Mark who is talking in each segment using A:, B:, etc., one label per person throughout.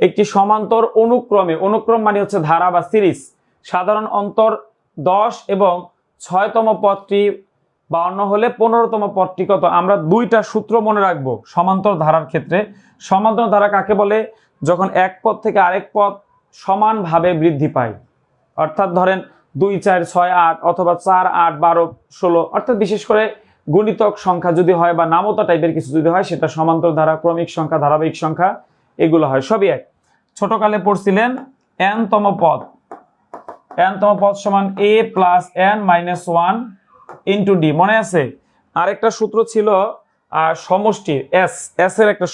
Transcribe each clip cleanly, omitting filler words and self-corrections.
A: একটি সমান্তর অনুক্রমে, অনুক্রম মানে হচ্ছে ধারা বা সিরিজ, সাধারণ অন্তর 10 এবং 6তম পদটি 52 হলে 15তম পদটি কত? আমরা দুইটা সূত্র মনে রাখবো সমান্তর ধারার ক্ষেত্রে। সমান্তর ধারা কাকে বলে? যখন এক পদ থেকে আরেক পদ সমানভাবে বৃদ্ধি পায়, অর্থাৎ ধরেন 2 4 6 8 অথবা 4 8 12 16, অর্থাৎ বিশেষ করে গুণিতক সংখ্যা যদি হয় বা নামতা টাইপের কিছু যদি হয় সেটা সমান্তর ধারা, ক্রমিক সংখ্যা, ধারাবাহিক সংখ্যা এগুলো হয়, সবই এক। ছোটকালে পড়ছিলেন n-তম পদ, n-তম পদ সমান a plus n minus 1 into D, মনে আছে? আরেকটা সূত্র ছিল সমষ্টি s এর একটা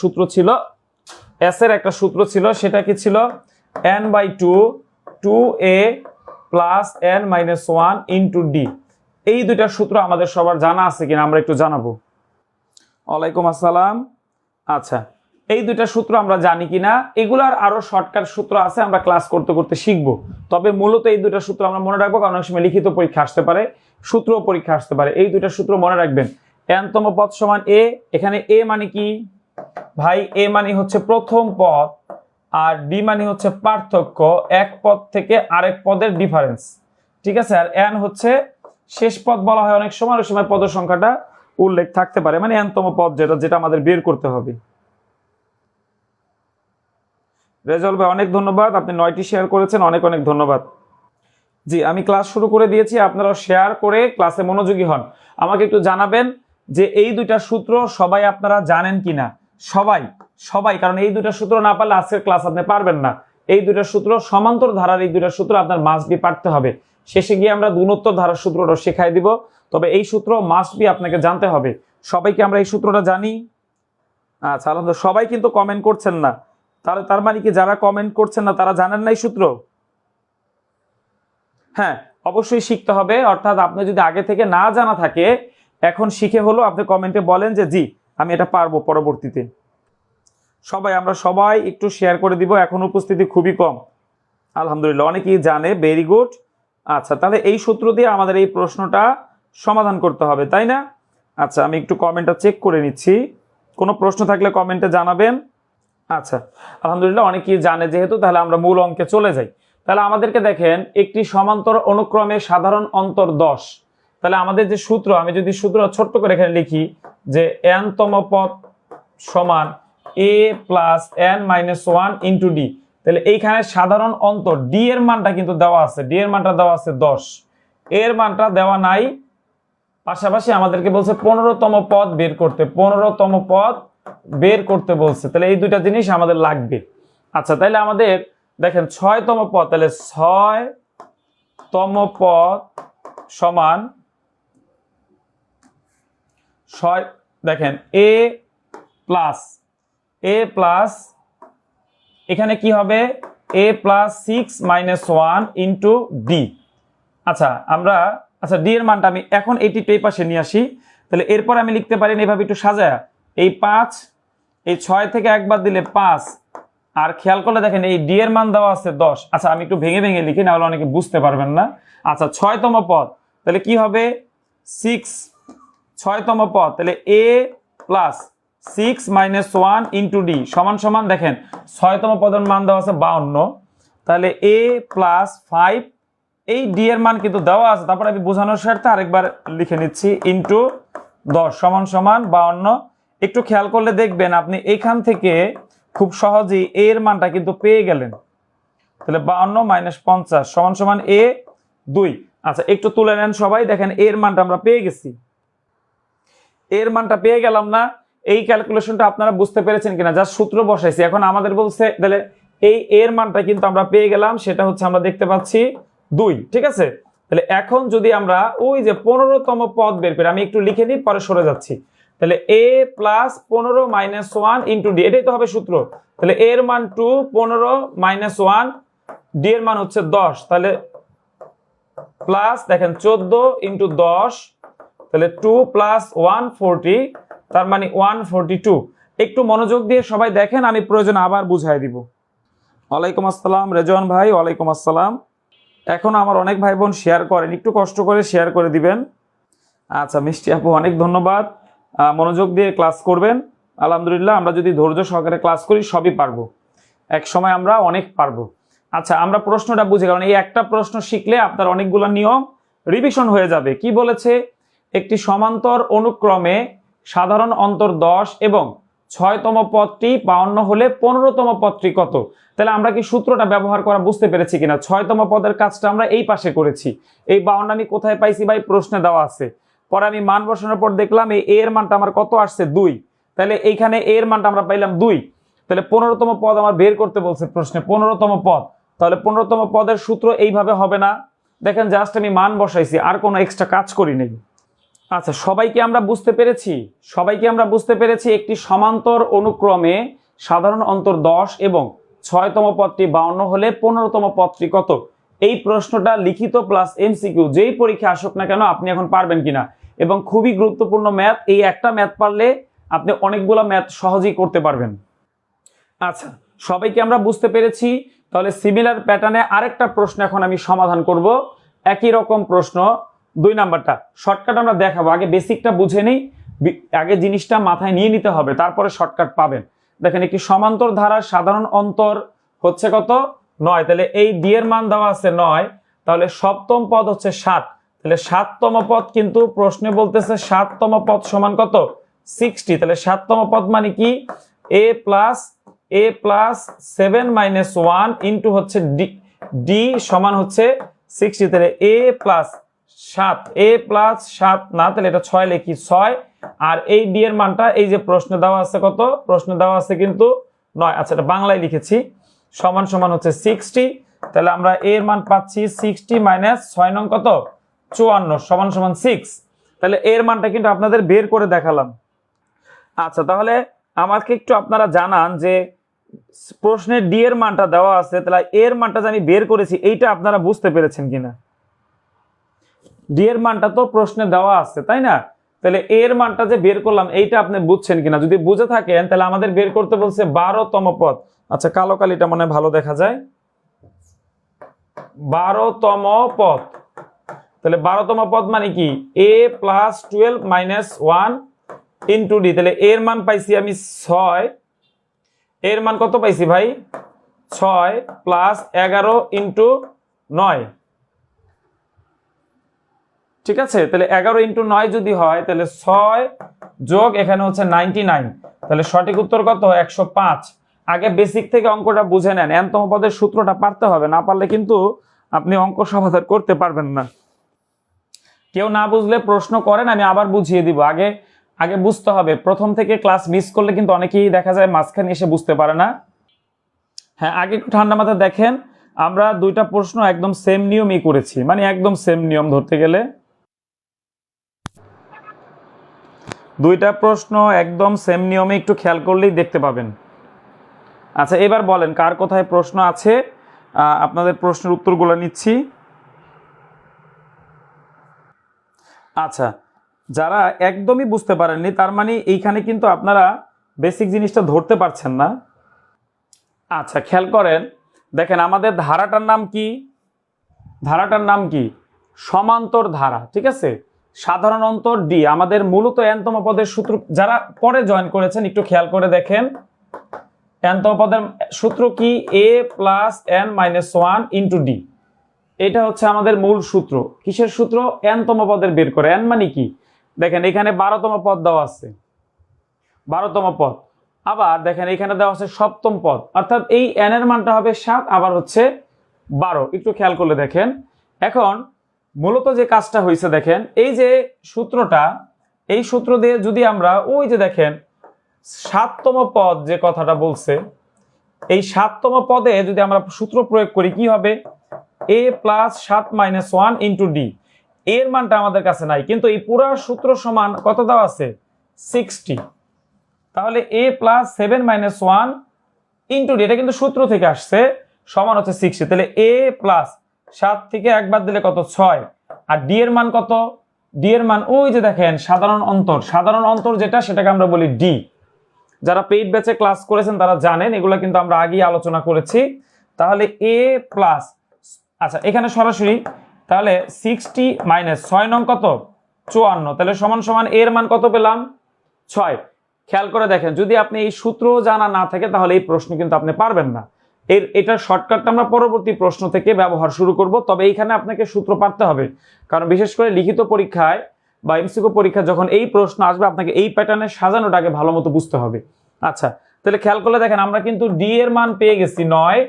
A: সূত্র ছিল, সেটা কি ছিল? n/2 2a plus n minus 1 into D. এই দুইটা সূত্র আমাদের সবার জানা আছে কিনা আমরা একটু জানাবো। ওয়ালাইকুম আসসালাম। আচ্ছা, এই দুইটা সূত্র আমরা জানি কিনা, এগুলার আরো শর্টকাট সূত্র আছে, আমরা ক্লাস করতে করতে শিখবো। তবে মূলত এই দুইটা সূত্র আমরা মনে রাখবো, কারণ অনেক সময় লিখিত পরীক্ষা আসতে পারে, সূত্র পরীক্ষা আসতে পারে। এই দুইটা সূত্র মনে রাখবেন। n-তম পদ সমান a, এখানে a মানে কি ভাই? a মানে হচ্ছে প্রথম পদ, আর d মানে হচ্ছে পার্থক্য, এক পদ থেকে আরেক পদের ডিফারেন্স, ঠিক আছে? আর n হচ্ছে শেষ পদ বলা হয় অনেক সময়, ওই সময় পদের সংখ্যাটা উল্লেখ থাকতে পারে, মানে n-তম পদ যেটা আমাদের বের করতে হবে। রেজাউল ভাই অনেক ধন্যবাদ, আপনি 9টি শেয়ার করেছেন, অনেক অনেক ধন্যবাদ। জি, আমি ক্লাস শুরু করে দিয়েছি, আপনারাও শেয়ার করে ক্লাসে মনোযোগী হন। আমাকে একটু জানাবেন যে এই দুইটা সূত্র সবাই আপনারা জানেন কিনা। সবাই, কারণ এই দুইটা সূত্র না পারলে আজকের ক্লাস আপনি পারবেন না। এই দুইটা সূত্র সমান্তর ধারার, এই দুইটা সূত্র আপনার মাস্ট বি পারতে হবে। শেষে গিয়ে আমরা গুণোত্তর ধারার সূত্রটা শেখাই দিব, তবে এই সূত্র মাস্ট বি আপনাকে জানতে হবে। সবাইকে আমরা এই সূত্রটা জানি? আচ্ছা, আলহামদুলিল্লাহ। সবাই কিন্তু কমেন্ট করছেন না, তার মানে কি যারা কমেন্ট করছেন না তারা জানেন না এই সূত্র? হ্যাঁ, অবশ্যই শিখতে হবে। অর্থাৎ আপনি যদি আগে থেকে না জানা থাকে, এখন শিখে হলো আপনি কমেন্টে বলেন যে জি আমি এটা পারবো পরবর্তীতে। আমরা সবাই একটু শেয়ার করে দিব, এখন উপস্থিতি খুবই কম। আলহামদুলিল্লাহ, অনেকেই জানে, ভেরি গুড। আচ্ছা, তাহলে এই সূত্র দিয়ে আমাদের এই প্রশ্নটা সমাধান করতে হবে, তাই না? আচ্ছা, আমি একটু কমেন্টটা চেক করে নিচ্ছি, কোনো প্রশ্ন থাকলে কমেন্টে জানাবেন। আচ্ছা, আলহামদুলিল্লাহ, অনেকেই জানে যেহেতু, তাহলে আমরা মূল অঙ্কে চলে যাই। তাহলে আমাদেরকে দেখেন, একটি সমান্তর অনুক্রমে সাধারণ অন্তর 10। তাহলে আমাদের যে সূত্র, আমি যদি সূত্র ছোট্ট করে এখানে লিখি যে n-তম পদ সমান a plus n minus 1 into D, তাহলে এইখানে সাধারণ অন্তর ডি এর মানটা কিন্তু দেওয়া আছে, ডি এর মানটা দেওয়া আছে 10, এর মানটা দেওয়া নাই। পাশাপাশি আমাদেরকে বলছে 15তম পদ বের করতে, 15তম পদ বের করতে বলছে। তাহলে এই দুইটা জিনিস আমাদের লাগবে। আচ্ছা, তাহলে আমাদের দেখেন 6তম পদ, তাহলে 6তম পদ সমান 6, দেখেন a প্লাস এখানে কি হবে? a plus 6 minus 1 into D. আচ্ছা, ডি এর মানটা আমি এখন এই পাশে নিয়ে আসি। তাহলে এরপর আমি লিখতে পারি এভাবে একটু সাজায়া, এই 5, এই 6 থেকে একবার দিলে 5, আর খেয়াল করলে দেখেন এই ডি এর মান দেওয়া আছে 10। আচ্ছা, আমি একটু ভেঙে ভেঙে লিখি, না হলে অনেকে বুঝতে পারবেন না। আচ্ছা, 6তম পদ, তাহলে কি হবে? 6, 6তম পদ, তাহলে a plus 6 minus 1 into D সমান সমান, দেখেন 6তম পদের মান দেওয়া আছে 52, তাহলে a প্লাস 5, এই ডি এর মান কিন্তু দেওয়া আছে, তারপর আমি বোঝানোর স্বার্থে আরেকবার লিখে নিচ্ছি, ইন্টু 10 সমান সমান 52। একটু খেয়াল করলে দেখবেন আপনি এখান থেকে খুব সহজেই a এর মানটা কিন্তু পেয়ে গেলেন। তাহলে 52 মাইনাস 50 সমান সমান a 2। আচ্ছা, একটু তুলে নেন সবাই, দেখেন a এর মানটা আমরা পেয়ে গেছি, এর মানটা পেয়ে গেলাম না? এই ক্যালকুলেশনটা আপনারা বুঝতে পেরেছেন কিনা? যা সূত্র বসাইছি, এখন আমাদের বলছে তাহলে এই এর মানটা কিন্তু আমরা পেয়ে গেলাম, সেটা হচ্ছে আমরা দেখতে পাচ্ছি 2, ঠিক আছে? তাহলে এখন যদি আমরা ওই যে 15তম পদ বের করি, আমি একটু লিখে নিই, পরে সরে যাচ্ছি। তাহলে a plus 15 minus 1 into D, এটাই তো হবে সূত্র। তাহলে এর মান 2, 15 মাইনাস 1, ডি এর মান হচ্ছে 10, তাহলে প্লাস দেখেন 14 ইন্টু 10, তাহলে 2 প্লাস 140, তার মানে 142। একটু মনোযোগ দিয়ে সবাই দেখেন, আমি প্রয়োজন আবার বুঝাই দিব। ওয়ালাইকুম আসসালাম রেজওয়ান ভাই, ওয়ালাইকুম আসসালাম। এখন আমার অনেক ভাই বোন শেয়ার করেন, একটু কষ্ট করে শেয়ার করে দিবেন। আচ্ছা, মিষ্টি আপু অনেক ধন্যবাদ, মনোযোগ দিয়ে ক্লাস করবেন। আলহামদুলিল্লাহ, আমরা যদি ধৈর্য সহকারে ক্লাস করি সবই পারবো। এক সময় আমরা অনেক পারবো। আচ্ছা, আমরা প্রশ্নটা বুঝি, কারণ এই একটা প্রশ্ন শিখলে আপনার অনেকগুলো নিয়ম রিভিশন হয়ে যাবে। কি বলেছে? একটি সমান্তর অনুক্রমে সাধারণ অন্তর 10 এবং 6তম পদটি 52 হলে 15তম পদটি কত? তাহলে আমরা কি সূত্রটা ব্যবহার করা বুঝতে পেরেছি কিনা? 6তম পদের কাজটা আমরা এই পাশে করেছি। এই 52 আমি কোথায় পাইছি ভাই? প্রশ্নে দেওয়া আছে। পরে আমি মান বসানোর পর দেখলাম এই এর মানটা আমার কত আসছে? 2। তাহলে এইখানে এর মানটা আমরা পাইলাম 2। তাহলে 15তম পদ আমার বের করতে বলছে প্রশ্নে, 15তম পদ। তাহলে 15তম পদের সূত্র এইভাবে হবে না। দেখেন, জাস্ট আমি মান বসাইছি, আর কোনো এক্সট্রা কাজ করি নাই। আচ্ছা, সবাইকে আমরা বুঝতে পেরেছি? সবাইকে আমরা বুঝতে পেরেছি একটি সমান্তর অনুক্রমে সাধারণ অন্তর 10 এবং 6তম পদটি 52 হলে 15তম পদটি কত? এই প্রশ্নটা লিখিত প্লাস এমসিকিউ যেই পরীক্ষা আসুক না কেন আপনি এখন পারবেন কিনা। এবং খুবই গুরুত্বপূর্ণ ম্যাথ। এই একটা ম্যাথ পারলে আপনি অনেকগুলো ম্যাথ সহজেই করতে পারবেন। আচ্ছা, সবাইকে আমরা বুঝতে পেরেছি। তাহলে সিমিলার প্যাটার্নে আরেকটা প্রশ্ন এখন আমি সমাধান করব। একই রকম প্রশ্ন, 2 নাম্বারটা। শর্টকাট আমরা দেখাবো, আগে বেসিকটা বুঝে নেই, আগে জিনিসটা মাথায় নিয়ে নিতে হবে, তারপরে শর্টকাট পাবেন। দেখেন, একটি সমান্তর ধারার সাধারণ অন্তর হচ্ছে কত? 9। তাহলে এই ডি এর মান দেওয়া আছে 9। তাহলে সপ্তম পদ হচ্ছে 7। তাহলে 7তম পদ কিন্তু প্রশ্নে বলতেছে 7তম পদ সমান কত? 60। তাহলে 7তম পদ মানে কি? a প্লাস 7 মাইনাস 1 ইন্টু হচ্ছে ডি সমান হচ্ছে 60। তাহলে a প্লাস 7 না, তাহলে এটা 6 লিখি, 6। আর এই ডি এর মানটা এই যে প্রশ্নে দেওয়া আছে কত? প্রশ্নে দেওয়া আছে কিন্তু 9। আচ্ছা, এটা বাংলায় লিখেছি, সমান সমান হচ্ছে 60। তাহলে আমরা এর মান পাচ্ছি 60 মাইনাস 6 নং কত? 54 সমান সমান 6। তাহলে এর মানটা কিন্তু আপনাদের বের করে দেখালাম। আচ্ছা, তাহলে আমাকে একটু আপনারা জানান যে প্রশ্নে ডি এর মানটা দেওয়া আছে, তাহলে এর মানটা যে আমি বের করেছি এইটা আপনারা বুঝতে পেরেছেন কিনা? ডি এর মানটা তো প্রশ্নে দেওয়া আছে, তাই না? তাহলে এর মানটা যে বের করলাম এইটা আপনি বুঝছেন কিনা? যদি বুঝে থাকেন তাহলে আমাদের বের করতে বলছে 12তম পদ। আচ্ছা, কালো কালিটা মনে ভালো দেখা যায়। 12তম পদ। তাহলে 12তম পদ মানে কি? a plus 12 minus 1 into D. তাহলে এর মান পাইছি আমি 6। এর মান কত পাইছি ভাই? 6 প্লাস 11 ইন্টু 9। ঠিক আছে, তাহলে 11 ইন্টু 9 যদি হয় তাহলে 6 যোগ এখানে হচ্ছে 99। তাহলে সঠিক উত্তর কত? 105। আগে বেসিক থেকে অঙ্কটা বুঝে নেন, এনতম পদের সূত্রটা পারতে হবে, না পারলে কিন্তু আপনি অঙ্ক সমাধান করতে পারবেন না। কেউ না বুঝলে প্রশ্ন করেন, আমি আবার বুঝিয়ে দিব। আগে বুঝতে হবে। প্রথম থেকে ক্লাস মিস করলে কিন্তু অনেকেই দেখা যায় মাঝখানে এসে বুঝতে পারে না। হ্যাঁ, আগে একটু ঠান্ডা মাথায় দেখেন, আমরা 2টা প্রশ্ন একদম সেম নিয়মই করেছি, মানে একদম সেম নিয়ম ধরতে গেলে 2টা প্রশ্ন একদম সেম নিয়মে একটু খেয়াল করলেই দেখতে পাবেন। আচ্ছা, এবার বলেন কার কোথায় প্রশ্ন আছে? আপনাদের প্রশ্নের উত্তরগুলো নিচ্ছি। আচ্ছা, যারা একদমই বুঝতে পারেননি তার মানে এইখানে কিন্তু আপনারা বেসিক জিনিসটা ধরতে পারছেন না। আচ্ছা, খেয়াল করেন, দেখেন আমাদের ধারাটার নাম কি? ধারাটার নাম কি? সমান্তর ধারা। ঠিক আছে, সাধারণ অন্তর ডি। আমাদের মূলত এনতম পদের সূত্র, যারা পরে জয়েন করেছেন একটু খেয়াল করে দেখেন, এনতম পদের সূত্র কি? a plus n minus 1 into D. এটা হচ্ছে আমাদের মূল সূত্র। কিসের সূত্র? এনতম পদের বের করে। n মানে কি? দেখেন এখানে 12তম পদ দেওয়া আছে, 12তম পদ। আবার দেখেন এখানে দেওয়া আছে 7তম পদ, অর্থাৎ এই n এর মানটা হবে 7, আবার হচ্ছে 12। একটু খেয়াল করলে দেখেন। এখন মূলত যে কাজটা হয়েছে দেখেন, এই যে সূত্রটা, এই সূত্র দিয়ে যদি আমরা ওই যে দেখেন 7তম পদ যে কথাটা বলছে, এই 7তম পদে যদি আমরা সূত্র প্রয়োগ করি কি হবে? a plus 7 minus 1 into D. এর মানটা আমাদের কাছে নাই, কিন্তু এই পুরো সূত্র সমান কত দেওয়া আছে? 60। তাহলে a plus 7 minus 1 into D, এটা কিন্তু সূত্র থেকে আসছে, সমান হচ্ছে 60। তাহলে a প্লাস 7 থেকে 1 বাদ দিলে কত? 6। আর ডি এর মান কত? ডি এর মান ওই যে দেখেন সাধারণ অন্তর, সাধারণ অন্তর যেটা, সেটাকে আমরা বলি ডি। যারা পেইড ব্যাচে ক্লাস করেছেন তারা জানেন, এগুলো কিন্তু আমরা আগেই আলোচনা করেছি। তাহলে a প্লাস, আচ্ছা এখানে সরাসরি, তাহলে 60 মাইনাস 6 নং কত? 54। তাহলে সমান সমান এর মান কত পেলাম? 6। খেয়াল করে দেখেন, যদি আপনি এই সূত্র জানা না থাকে তাহলে এই প্রশ্ন কিন্তু আপনি পারবেন না। এটার শর্টকাটটা আমরা পরবর্তী প্রশ্ন থেকে ব্যবহার শুরু করব। তবে এইখানে আপনাকে সূত্র পারতে হবে, কারণ বিশেষ করে লিখিত পরীক্ষায় বা এমসিকিউ পরীক্ষায় যখন এই প্রশ্ন আসবে আপনাকে এই প্যাটার্নে সাজানোটাকে ভালো মতো বুঝতে হবে। আচ্ছা, তাহলে খেয়াল করলে দেখেন আমরা কিন্তু ডি এর মান পেয়ে গেছি 9,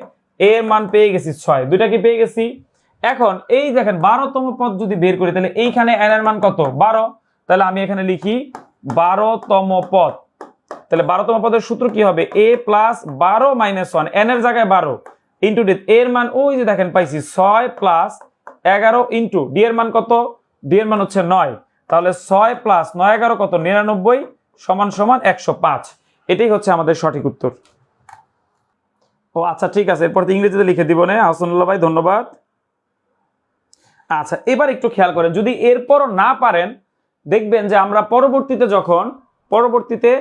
A: এ এর মান পেয়ে গেছি 6, দুইটা কি পেয়ে গেছি। এখন এই দেখেন 12তম পদ যদি বের করি তাহলে এইখানে এন এর মান কত, 12। তাহলে আমি এখানে লিখি 12তম পদ। তাহলে 12তম পদের সূত্র কি হবে, a প্লাস 12 মাইনাস 1, এন এর জায়গায় 12 ইন্টু ডি এর মান ওই যে দেখেন পাইছি 6 প্লাস 11 ইন্টু ডি এর মান কত, ডি এর মান হচ্ছে 9। তাহলে 6 প্লাস 9 11 কত, 99 সমান সমান 105। এটাই হচ্ছে আমাদের সঠিক উত্তর। ও আচ্ছা ঠিক আছে, এরপর ইংরেজিতে লিখে দিব না। হাসানুল্লাহ ভাই ধন্যবাদ। আচ্ছা, এবার একটু খেয়াল করেন, যদি এরপরও না পারেন দেখবেন যে আমরা পরবর্তীতে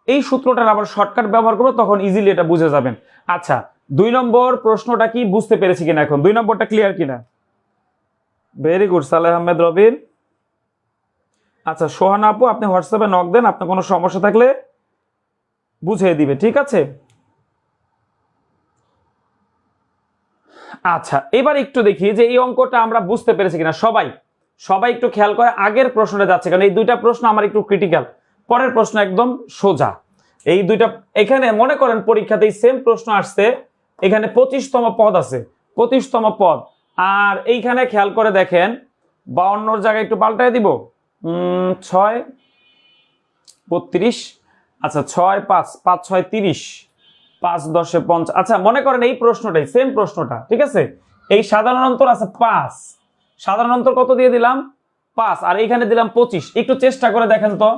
A: এই সূত্রটার আবার শর্টকাট ব্যবহার করবো, তখন ইজিলি এটা বুঝে যাবেন। আচ্ছা, 2 নম্বর প্রশ্নটা কি বুঝতে পেরেছি কিনা, এখন 2 নম্বরটা ক্লিয়ার কিনা? Very good Saleh Ahmed Robin. আচ্ছা সোহানা আপু, আপনি হোয়াটসঅ্যাপে নক দেন, আপনার কোনো সমস্যা থাকলে বুঝিয়ে দিবে, ঠিক আছে? আচ্ছা, এবার একটু দেখি যে এই অঙ্কটা আমরা বুঝতে পেরেছি কিনা। সবাই একটু খেয়াল করে আগের প্রশ্নটা যাচ্ছে, কারণ এই দুইটা প্রশ্ন আমার একটু ক্রিটিক্যাল। পরের প্রশ্ন একদম সোজা। এই দুইটা এখানে মনে করেন পরীক্ষাতে সেম প্রশ্ন আসছে, এখানে 25তম পদ আছে, 25তম পদ। আর এইখানে খেয়াল করে দেখেন 52 জায়গায় একটু পাল্টায় দিব, 6 32, আচ্ছা 6 5 5 6 30, 5 10 50। আচ্ছা মনে করেন এই প্রশ্নটাই সেম প্রশ্নটা, ঠিক আছে? এই সাধারণ অন্তর আছে 5, সাধারণ অন্তর কত দিয়ে দিলাম 5, আর এইখানে দিলাম 25। একটু চেষ্টা করে দেখেন তো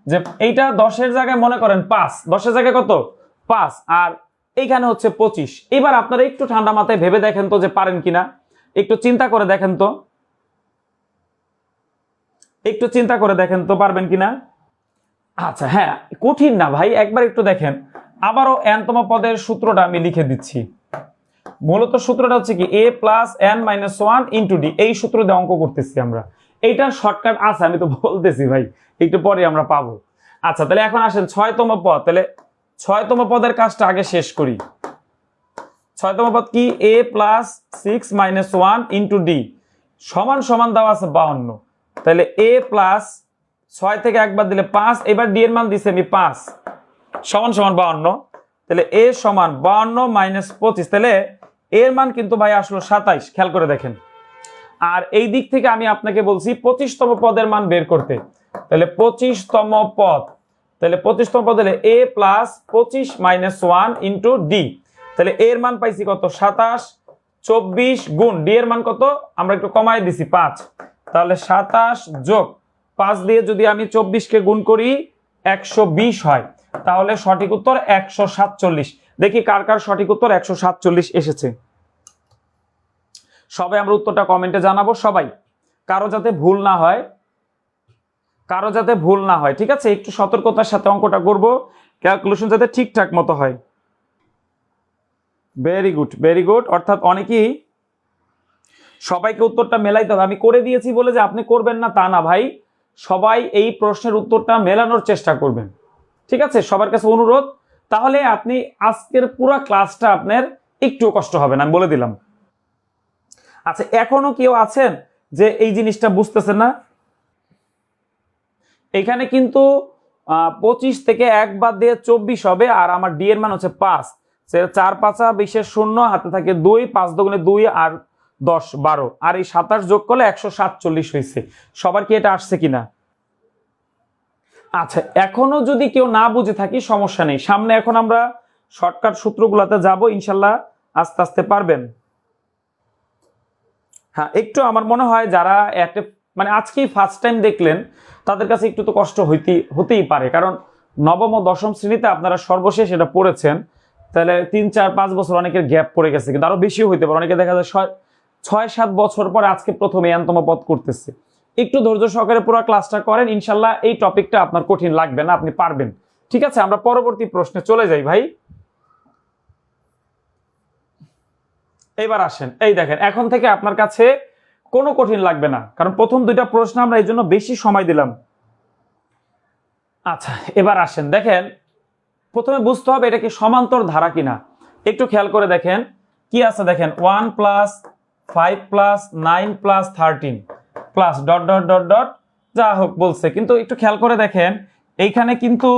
A: যে এইটা 10 এর জায়গায় মনে করেন 5, 10 এর জায়গায় কত 5, আর এইখানে হচ্ছে 25। এবার আপনারা একটু ঠান্ডা মাথায় ভেবে দেখেন তো যে পারেন কিনা, একটু চিন্তা করে দেখেন তো, পারবেন কিনা। আচ্ছা হ্যাঁ, কঠিন না ভাই, একবার একটু দেখেন। আবারও n তম পদের সূত্রটা আমি লিখে দিচ্ছি। মূলত সূত্রটা হচ্ছে কি, a plus n minus 1 into D, এই সূত্র দিয়ে অঙ্ক করতেছি আমরা। এইটার শর্টকাট আছে, আমি তো বলতেছি ভাই, একটু পরে আমরা পাবো। আচ্ছা তাহলে এখন আসেন 6তম পদ, তাহলে 6তম পদের কাজটা আগে শেষ করি। 6তম পদ কি, a plus 6 minus 1 into D সমান সমান দেওয়া আছে 52। তাহলে a প্লাস 6 থেকে একবার দিলে 5, এবার ডি এর মান দিছি আমি 5 সমান সমান 52। তাহলে a সমান 52 মাইনাস 25, তাহলে এর মান কিন্তু ভাই আসলো 27। খেয়াল করে দেখেন। আর এই দিক থেকে আমি আপনাকে বলছি 25তম পদের মান বের করতে। তাহলে 25তম পদ, তাহলে 25তম পদ হলে a plus 25 minus 1 into D. তাহলে এর মান পাইছি কত 27, 24 গুণ ডি এর মান কত আমরা একটু কমাই দিছি 5। তাহলে 27 যোগ 5 দিয়ে যদি আমি 24 কে গুণ করি 120 হয়। তাহলে সঠিক উত্তর 147। দেখি কার কার সঠিক উত্তর 147 এসেছে। সবাই আমরা উত্তরটা কমেন্টে জানাবো সবাই, কারো যাতে ভুল না হয়, ঠিক আছে? একটু সতর্কতার সাথে অঙ্কটা করব, ক্যালকুলেশন যাতে ঠিকঠাক মতো হয়। Very good. অর্থাৎ অনেকেই, সবাইকে উত্তরটা মেলাইতে হবে। আমি করে দিয়েছি বলে যে আপনি করবেন না তা না ভাই, সবাই এই প্রশ্নের উত্তরটা মেলানোর চেষ্টা করবেন, ঠিক আছে? সবার কাছে অনুরোধ, তাহলে আপনি আজকের পুরো ক্লাসটা আপনার একটু কষ্ট হবে না, আমি বলে দিলাম। আচ্ছা এখনো কেউ আছেন যে এই জিনিসটা বুঝতেছেন না? এখানে কিন্তু 25 থেকে 1 বাদ দিয়ে 24 হবে, আর আমার ডি এর মান হচ্ছে 5। 4 5 20 0, হাতে থাকে 2, 5 দুগুণে 2 আর 10 12, আর এই 27 যোগ করলে 147 হয়েছে। সবার কি এটা আসছে কিনা? আচ্ছা এখনো যদি কেউ না বুঝে থাকি সমস্যা নেই, সামনে এখন আমরা শর্টকাট সূত্রগুলোতে যাব, ইনশাল্লাহ আস্তে আস্তে পারবেন। হ্যাঁ একটু আমার মনে হয় যারা একটা মানে আজকেই ফার্স্ট টাইম দেখলেন তাদের কাছে একটু তো কষ্ট হতেই পারে, কারণ নবম ও দশম শ্রেণীতে আপনারা সর্বশেষ এটা পড়েছেন, তাহলে 3 4 5 বছর অনেকের গ্যাপ পড়ে গেছে, কিন্তু আরো বেশিও হইতে পারে। অনেকে দেখা যায় 6 7 বছর পরে আজকে প্রথমে n-তম পদ করতেছে। একটু ধৈর্য সহকারে পুরো ক্লাসটা করেন, ইনশাল্লাহ এই টপিকটা আপনার কঠিন লাগবে না, আপনি পারবেন, ঠিক আছে? আমরা পরবর্তী প্রশ্নে চলে যাই ভাই। এবার আসেন, এই দেখেন এখন থেকে আপনার কাছে কোনো কঠিন লাগবে না, কারণ প্রথম দুইটা প্রশ্ন আমরা এই জন্য বেশি সময় দিলাম। আচ্ছা এবার আসেন, দেখেন প্রথমে বুঝতে হবে এটা কি সমান্তর ধারা কিনা। একটু খেয়াল করে দেখেন কি আছে, দেখেন 1 plus 5 plus 9 plus 13 plus dot dot dot dot যা হোক বলছে, কিন্তু একটু খেয়াল করে দেখেন এইখানে কিন্তু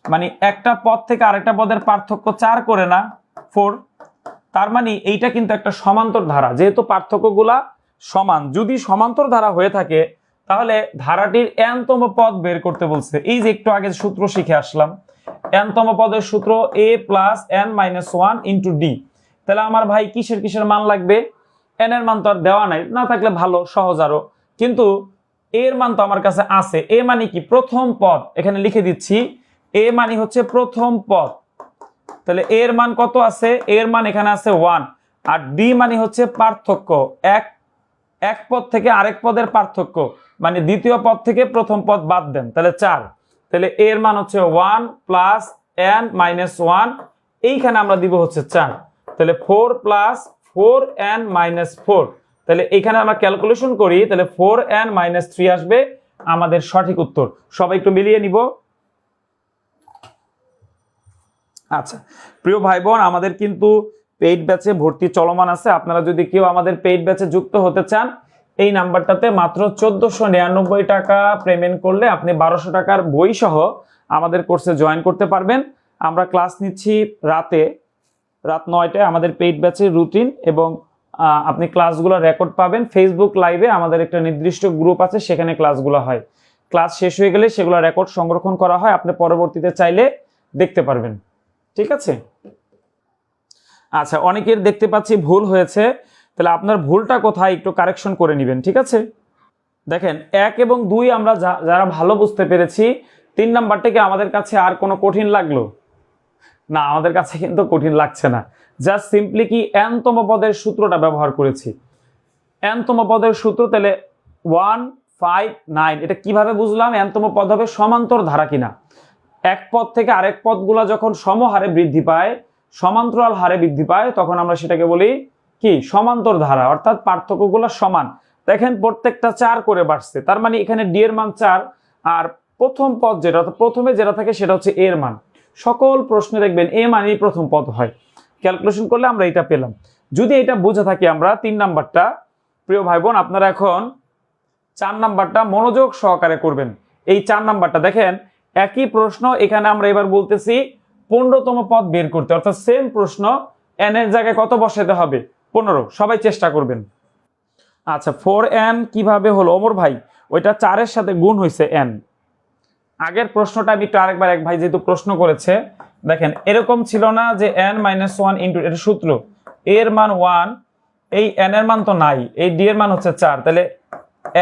A: মানে একটা পদ থেকে আরেকটা পদের পার্থক্য 4 করে না 4, তার মানে এইটা কিন্তু একটা সমান্তর ধারা, যেহেতু পার্থক্যগুলা সমান, যদি সমান্তর ধারা হয়ে থাকে তাহলে ধারাটির n-তম পদ বের করতে বলছে। এই যে একটু আগে সূত্র শিখে আসলাম, n-তম পদের সূত্র a plus n minus 1 into D. তাহলে আমার ভাই কিসের কিসের মান লাগবে, n এর মান তো আর দেওয়া নাই, না থাকলে ভালো সহজ আরো, কিন্তু এর মান তো আমার কাছে আছে। এ মানে কি, প্রথম পদ, এখানে লিখে দিচ্ছি এ মানে হচ্ছে প্রথম পদ, তাহলে এর মান কত আছে, এর মান এখানে আছে 1, আর ডি মানে হচ্ছে পার্থক্য, এক পদ থেকে আরেক পদের পার্থক্য, মানে দ্বিতীয় পদ থেকে প্রথম পদ বাদ দেন, তাহলে 4, তাহলে এর মান হচ্ছে 1 প্লাস n মাইনাস 1, এইখানে আমরা দিব হচ্ছে 4, তাহলে 4 প্লাস 4n মাইনাস 4, তাহলে এখানে আমরা ক্যালকুলেশন করি, তাহলে 4n মাইনাস 3 আসবে আমাদের সঠিক উত্তর। সবাই একটু মিলিয়ে নিব। আচ্ছা প্রিয় ভাই বোন, আমাদের কিন্তু পেইড ব্যাচে ভর্তি চলমান আছে। আপনারা যদি কেউ আমাদের পেইড ব্যাচে যুক্ত হতে চান, এই নাম্বারটাতে মাত্র 1499 টাকা পেমেন্ট করলে আপনি 1200 টাকার বই সহ আমাদের কোর্সে জয়েন করতে পারবেন। আমরা ক্লাস নিচ্ছি রাত 9টায়, আমাদের পেইড ব্যাচের রুটিন, এবং আপনি ক্লাসগুলো রেকর্ড পাবেন। ফেসবুক লাইভে আমাদের একটা নির্দিষ্ট গ্রুপ আছে, সেখানে ক্লাসগুলো হয়। ক্লাস শেষ হয়ে গেলে সেগুলো রেকর্ড সংরক্ষণ করা হয়, আপনি পরবর্তীতে চাইলে দেখতে পারবেন। ঠিক আছে? আচ্ছা, অনেকের দেখতে পাচ্ছি ভুল হয়েছে, তাহলে আপনার ভুলটা কোথায় একটু কারেকশন করে নেবেন। ঠিক আছে? দেখেন 1 এবং 2 আমরা যারা ভালো বুঝতে পেরেছি, 3 নাম্বারটাকে আমাদের কাছে আর কোনো কঠিন লাগলো না, আমাদের কাছে কিন্তু কঠিন লাগছে না। জাস্ট সিম্পলি কি n-তম পদের সূত্রটা ব্যবহার করেছি। n-তম পদের সূত্র, তাহলে 1 5 9, এটা কিভাবে বুঝলাম n-তম পদ হবে সমান্তর ধারা কিনা। এক পদ থেকে আরেক পদগুলা যখন সমহারে বৃদ্ধি পায়, সমান্তরাল হারে বৃদ্ধি পায়, তখন আমরা সেটাকে বলি কি সমান্তর ধারা, অর্থাৎ পার্থক্যগুলো সমান। দেখেন প্রত্যেকটা 4 করে বাড়ছে, তার মানে এখানে ডি এর মান 4, আর প্রথম পদ যেটা প্রথমে যেটা থাকে সেটা হচ্ছে এর মান। সকল প্রশ্নে দেখবেন এ মানেই প্রথম পদ হয়। ক্যালকুলেশন করলে আমরা এটা পেলাম। যদি এটা বুঝে থাকি আমরা 3 নাম্বারটা, প্রিয় ভাই বোন আপনারা এখন 4 নাম্বারটা মনোযোগ সহকারে করবেন। এই 4 নাম্বারটা দেখেন একই প্রশ্ন, এখানে আমরা এবার বলতেছি 15তম পদ বের করতে, অর্থাৎ সেম প্রশ্ন, n এর জায়গায় কত বসাতে হবে 15। সবাই চেষ্টা করবেন। আচ্ছা 4n কিভাবে হলো ওমর ভাই, ওইটা 4 এর সাথে গুণ হয়েছে n। আগের প্রশ্নটা আমি একটু আরেকবার, এক ভাই যেহেতু প্রশ্ন করেছে, দেখেন এরকম ছিল না যে n মাইনাস 1 ইন্টু, এটা সূত্র এর মান 1, এই n এর মান তো নাই, এই d এর মান হচ্ছে 4, তাহলে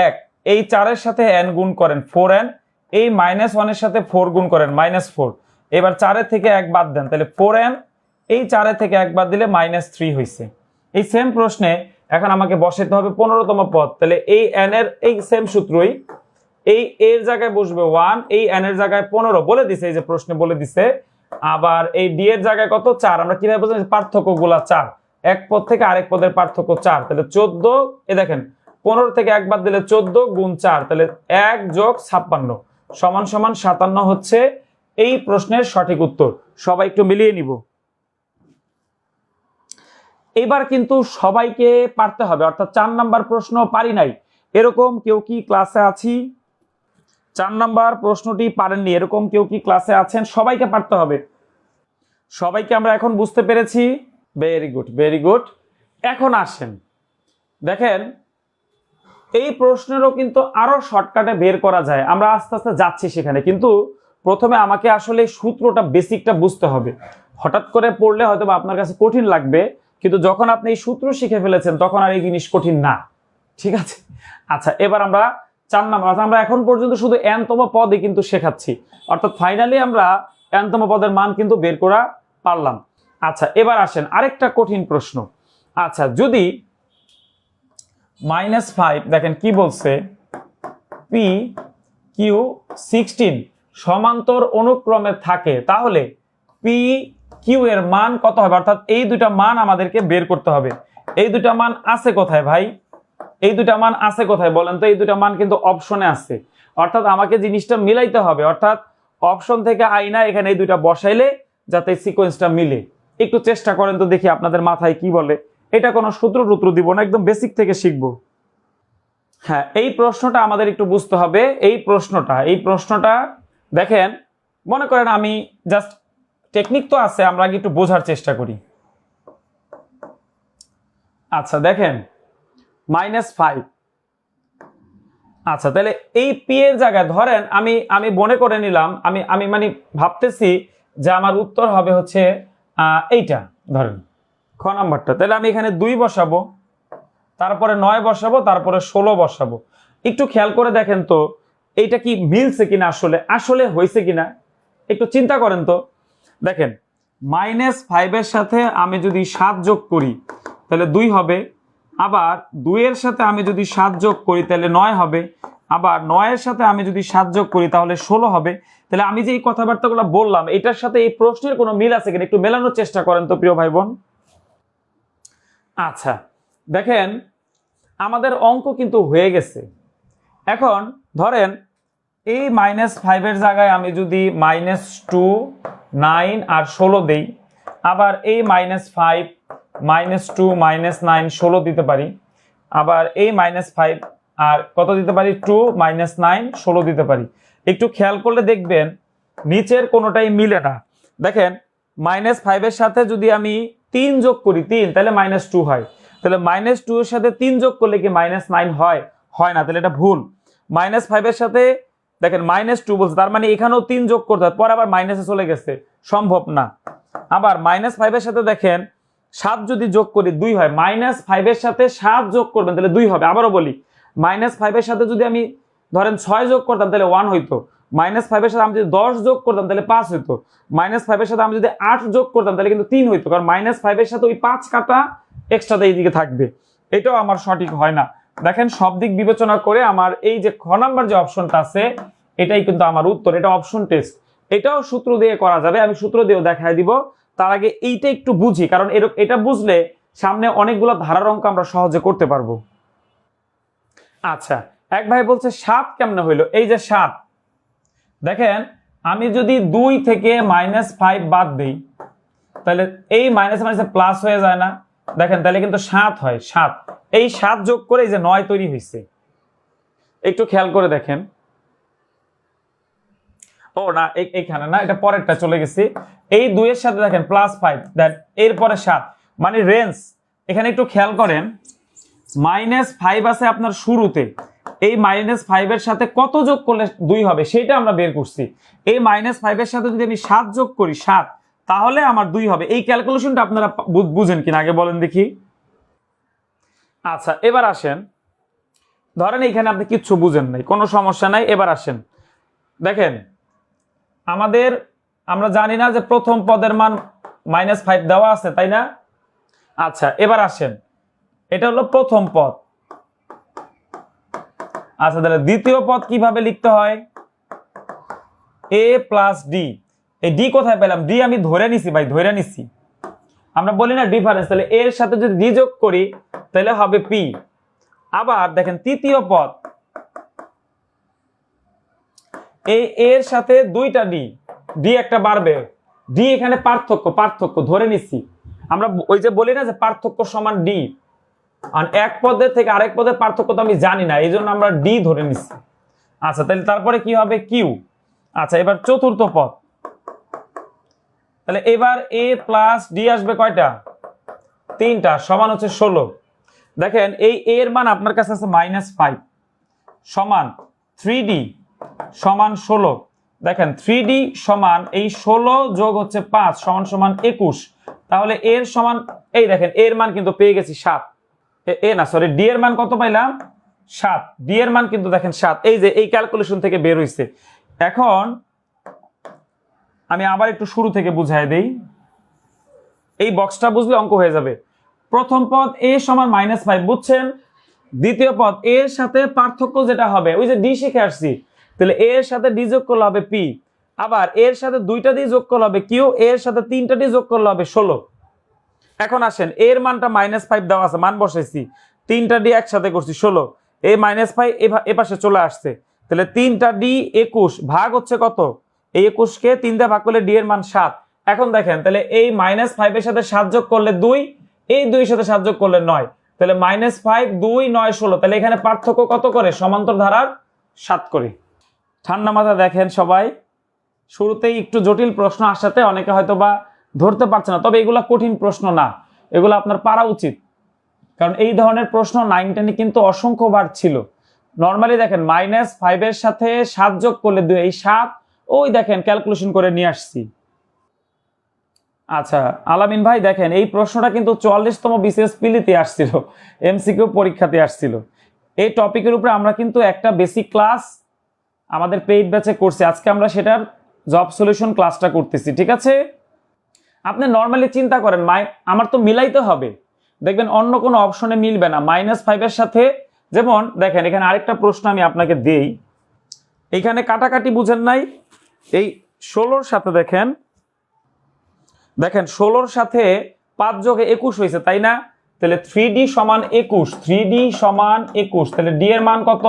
A: 1, এই 4 এর সাথে n গুণ করেন 4n, এই মাইনাস 1 এর সাথে 4 গুণ করেন -4, এবার 4 এর থেকে 1 বাদ দেন, তাহলে 4n, এই 4 এর থেকে 1 বাদ দিলে -3 হয়েছে। এই সেম প্রশ্নে এখন আমাকে বসাতে হবে 15তম পদ, তাহলে এই n এর এই সেম সূত্রই, এই এর জায়গায় বসবে 1, এই n এর জায়গায় 15 বলে দিছে, এই যে প্রশ্নে বলে দিছে। আবার এই d এর জায়গায় কত 4, আমরা কিভাবে বুঝলাম, পার্থক্যগুলা 4, এক পদ থেকে আরেক পদের পার্থক্য 4, তাহলে 14, এ দেখেন 15 থেকে 1 বাদ দিলে 14 গুণ 4, তাহলে 1 যোগ 56 সমান সমান 57 হচ্ছে এই প্রশ্নের সঠিক উত্তর। সবাই একটু মিলিয়ে নিব। এবার কিন্তু সবাইকে পারতে হবে, অর্থাৎ 4 নাম্বার প্রশ্ন পারি নাই এরকম কেউ কি ক্লাসে আছি? 4 নাম্বার প্রশ্নটি পারেননি এরকম কেউ কি ক্লাসে আছেন? সবাইকে পারতে হবে। সবাইকে আমরা এখন বুঝতে পেরেছি, ভেরি গুড ভেরি গুড। এখন আসেন দেখেন এই প্রশ্নেরও কিন্তু আরো শর্টকাটে বের করা যায়, আমরা আস্তে আস্তে যাচ্ছি সেখানে, কিন্তু প্রথমে আমাকে আসলে সূত্রটা বেসিকটা বুঝতে হবে। হঠাৎ করে পড়লে হয়তো আপনার কাছে কঠিন লাগবে, কিন্তু যখন আপনি এই সূত্র শিখে ফেলেছেন তখন আর এই জিনিস কঠিন না। ঠিক আছে? আচ্ছা এবার আমরা 4 নাম্বার, আমরা এখন পর্যন্ত শুধু n-তম পদই কিন্তু শেখাচ্ছি, অর্থাৎ ফাইনালি আমরা n-তম পদের মান কিন্তু বের করা পারলাম। আচ্ছা এবার আসেন আরেকটা কঠিন প্রশ্ন। আচ্ছা যদি -5 দেখেন কি বলছে, p q 16 সমান্তর অনুক্রমে থাকে, তাহলে p q এর মান কত হবে? অর্থাৎ এই দুইটা মান আমাদেরকে বের করতে হবে। এই দুইটা মান আছে কোথায় ভাই? এই দুইটা মান আছে কোথায় বলেন তো? এই দুইটা মান কিন্তু অপশনে আছে, অর্থাৎ আমাকে জিনিসটা মিলাইতে হবে, অর্থাৎ অপশন থেকে আইনা এখানে এই দুইটা বসাইলে যাতে সিকোয়েন্সটা মিলে। একটু চেষ্টা করেন তো দেখি আপনাদের মাথায় কি বলে। এটা কোনো সূত্র টুত্র দিব না, একদম বেসিক থেকে শিখবো। হ্যাঁ, এই প্রশ্নটা আমাদের একটু বুঝতে হবে। এই প্রশ্নটা দেখেন, মনে করেন আমি জাস্ট টেকনিক তো আছে, আমরা আগে একটু বোঝার চেষ্টা করি। আচ্ছা দেখেন -5। আচ্ছা তাহলে এই পি এর জায়গায় ধরেন আমি মনে করে নিলাম, আমি মানে ভাবতেছি যে আমার উত্তর হবে হচ্ছে এইটা, ধরেন খ নাম্বারটা। তাহলে আমি এখানে 2 বসাবো, তারপরে 9 বসাবো, তারপরে 16 বসাবো। একটু খেয়াল করে দেখেন তো এইটা কি মিলছে কিনা, আসলে হয়েছে কিনা একটু চিন্তা করেন তো। দেখেন -5 এর সাথে আমি যদি 7 যোগ করি তাহলে 2 হবে, আবার 2 এর সাথে আমি যদি 7 যোগ করি তাহলে 9 হবে, আবার 9 এর সাথে আমি যদি 7 যোগ করি তাহলে 16 হবে। তাহলে আমি যে এই কথাবার্তাগুলো বললাম এটার সাথে এই প্রশ্নের কোনো মিল আছে কিনা একটু মেলানোর চেষ্টা করেন তো প্রিয় ভাই বোন। আচ্ছা দেখেন আমাদের অঙ্ক কিন্তু হয়ে গেছে। এখন ধরেন এই -5 এর জায়গায় আমি যদি -2, 9 আর 16 দেই, আবার এই -5, -2, -9, 16 দিতে পারি, আবার এই -5 আর কত দিতে পারি 2, -9, 16 দিতে পারি। একটু খেয়াল করলে দেখবেন নিচের কোনোটাই মিলে না। দেখেন -5 এর সাথে যদি আমি 3 যোগ করি 3 তাহলে -2 হয়, তাহলে -2 এর সাথে 3 যোগ করলে কি -9 হয়? হয় না, তাহলে এটা ভুল। -5 এর সাথে দেখেন -2 বলছে, তার মানে এখানেও 3 যোগ করতে হয়, পরে আবার মাইনাসে চলে গেছে, সম্ভব না। আবার -5 এর সাথে দেখেন 7 যদি যোগ করি 2 হয়, -5 এর সাথে 7 যোগ করবেন তাহলে 2 হবে। আবারও বলি -5 এর সাথে যদি আমি ধরেন 6 যোগ করতাম তাহলে 1 হইতো, -5 এর সাথে আমি যদি 10 যোগ করতাম তাহলে 5 হইতো, -5 এর সাথে আমি যদি 8 যোগ করতাম তাহলে কিন্তু 3 হইতো, কারণ -5 এর সাথে ওই 5 কাটা এক্সট্রাতে এইদিকে থাকবে। এটাও আমার সঠিক হয় না। দেখেন সব দিক বিবেচনা করে আমার এই যে খ নাম্বার যে অপশনটা আছে এটাই কিন্তু আমার উত্তর। এটা অপশন টেস্ট, এটাও সূত্র দিয়ে করা যাবে, আমি সূত্র দিয়েও দেখায় দিব। তার আগে এইটা একটু বুঝি, কারণ এটা বুঝলে সামনে অনেকগুলো ধারার অঙ্ক আমরা সহজে করতে পারবো। আচ্ছা এক ভাই বলছে 7 কেমনে হইলো? এই যে 7, দেখেন আমি যদি 2 থেকে -5 বাদ দেই তাহলে এই মাইনাসে মাইনাসে প্লাস হয়ে যায় না? দেখেন তাহলে কিন্তু 7 হয়। 7 এই 7 যোগ করে এই যে 9 তৈরি হয়েছে। একটু খেয়াল করে দেখেন, ও না এইখানে না, এটা পরেরটা চলে গেছে। এই 2 এর সাথে দেখেন +5, দেন এরপরে 7, মানে রেঞ্জ। এখানে একটু খেয়াল করেন -5 আছে আপনার শুরুতে, এই -5 এর সাথে কত যোগ করলে 2 হবে সেটা আমরা বের করছি। এই -5 এর সাথে যদি আমি 7 যোগ করি 7, তাহলে আমার 2 হবে। এই ক্যালকুলেশনটা আপনারা বুঝেন কিনা আগে বলেন দেখি। আচ্ছা এবার আসেন, ধরেন এখানে আপনি কিচ্ছু বুঝেন নাই, কোনো সমস্যা নাই। এবার আসেন দেখেন আমরা জানি না যে প্রথম পদের মান -5 দেওয়া আছে, তাই না? আচ্ছা এবার আসেন, এটা হলো প্রথম পদ। আচ্ছা তাহলে দ্বিতীয় পদ কিভাবে লিখতে হয়? a + d। এই d কোথায় পেলাম? d আমি ধরে নিছি ভাই, ধরে নিছি। আমরা বলি না ডিফারেন্স, তাহলে এর সাথে যদি d যোগ করি তাহলে হবে p। আবার দেখেন তৃতীয় পদ, এই এর সাথে 2টা d একটা বাড়বে, d এখানে পার্থক্য ধরে নিছি। আমরা ওই যে বলি না যে পার্থক্য সমান d, আর এক পদের থেকে আরেক পদের পার্থক্য তো আমি জানি না, এই জন্য আমরা d ধরে নিছি। আচ্ছা তাহলে তারপরে কি হবে? q। আচ্ছা এবার চতুর্থ পদ, তাহলে এবার a + d আসবে কয়টা? 3টা, সমান হচ্ছে 16। দেখেন এই a এর মান আপনার কাছে আছে -5 সমান 3d সমান 16। দেখেন 3d সমান এই 16 যোগ হচ্ছে 5 সমান 21। তাহলে এর সমান, এই দেখেন এর মান কিন্তু পেয়ে গেছি 7। d এর মান কত পাইলাম? 7। d এর মান কিন্তু দেখেন 7, এই যে এই ক্যালকুলেশন থেকে বের হইছে। এখন আমি আবার একটু শুরু থেকে বুঝাই দেই, এই বক্সটা বুঝলে অঙ্ক হয়ে যাবে। প্রথম পদ a সমান -5 বুঝছেন? দ্বিতীয় পদ a এর সাথে পার্থক্য যেটা হবে ওই যে d শিখে আসছি, তাহলে a এর সাথে d যোগ করলে হবে p। আবার এর সাথে 2টা d যোগ করলে হবে q, এর সাথে 3টা d যোগ করলে হবে 16। এখন আসেন এর মানটা -5 দেওয়া আছে, মান বসাইছি, 3টা d একসাথে করছি 16, এই -5 এ পাশে চলে আসছে, তাহলে 3টা d 21 ভাগ হচ্ছে কত? এই 21 কে 3 দিয়ে ভাগ করলে d এর মান 7। এখন দেখেন তাহলে এই -5 এর সাথে 7 যোগ করলে 2, এই 2 এর সাথে 7 যোগ করলে 9, তাহলে -5 2 9 16, তাহলে এখানে পার্থক্য কত করে? সমান্তর ধারার 7 করে। ঠান্ডা মাথা দেখেন সবাই, শুরুতেই একটু জটিল প্রশ্ন আসাতে অনেকে হয়তো বা ধরতে পারছে না, তবে এগুলা কঠিন প্রশ্ন না, এগুলো আপনার পারা উচিত, কারণ এই ধরনের প্রশ্ন 9 10 কিন্তু অসংখ্যবার ছিল। নর্মালি দেখেন -5 এর সাথে 7 যোগ করলে 2, এই 7 ওই দেখেন ক্যালকুলেশন করে নিয়ে আসছি। আচ্ছা আলামিন ভাই দেখেন এই প্রশ্নটা কিন্তু 44তম বিসিএস পিলিতে আসছিল, এমসিকিউ পরীক্ষাতে আসছিল। এই টপিকের উপরে আমরা কিন্তু একটা বেসিক ক্লাস আমাদের পেইড ব্যাচে করছি, আজকে আমরা সেটার জব সলিউশন ক্লাসটা করতেছি, ঠিক আছে? আপনি নর্মালি চিন্তা করেন আমার তো মিলাইতে হবে, দেখবেন অন্য কোনো অপশনে মিলবে না। -5 এর সাথে যেমন দেখেন এখানে আরেকটা প্রশ্ন আমি আপনাকে দেই, এইখানে কাটাকাটি বুঝেন নাই, এই 16-র সাথে দেখেন 16-র সাথে 5 যোগে 21 হয়েছে, তাই না? তাহলে 3D সমান 21, 3D সমান 21, তাহলে D এর মান কত?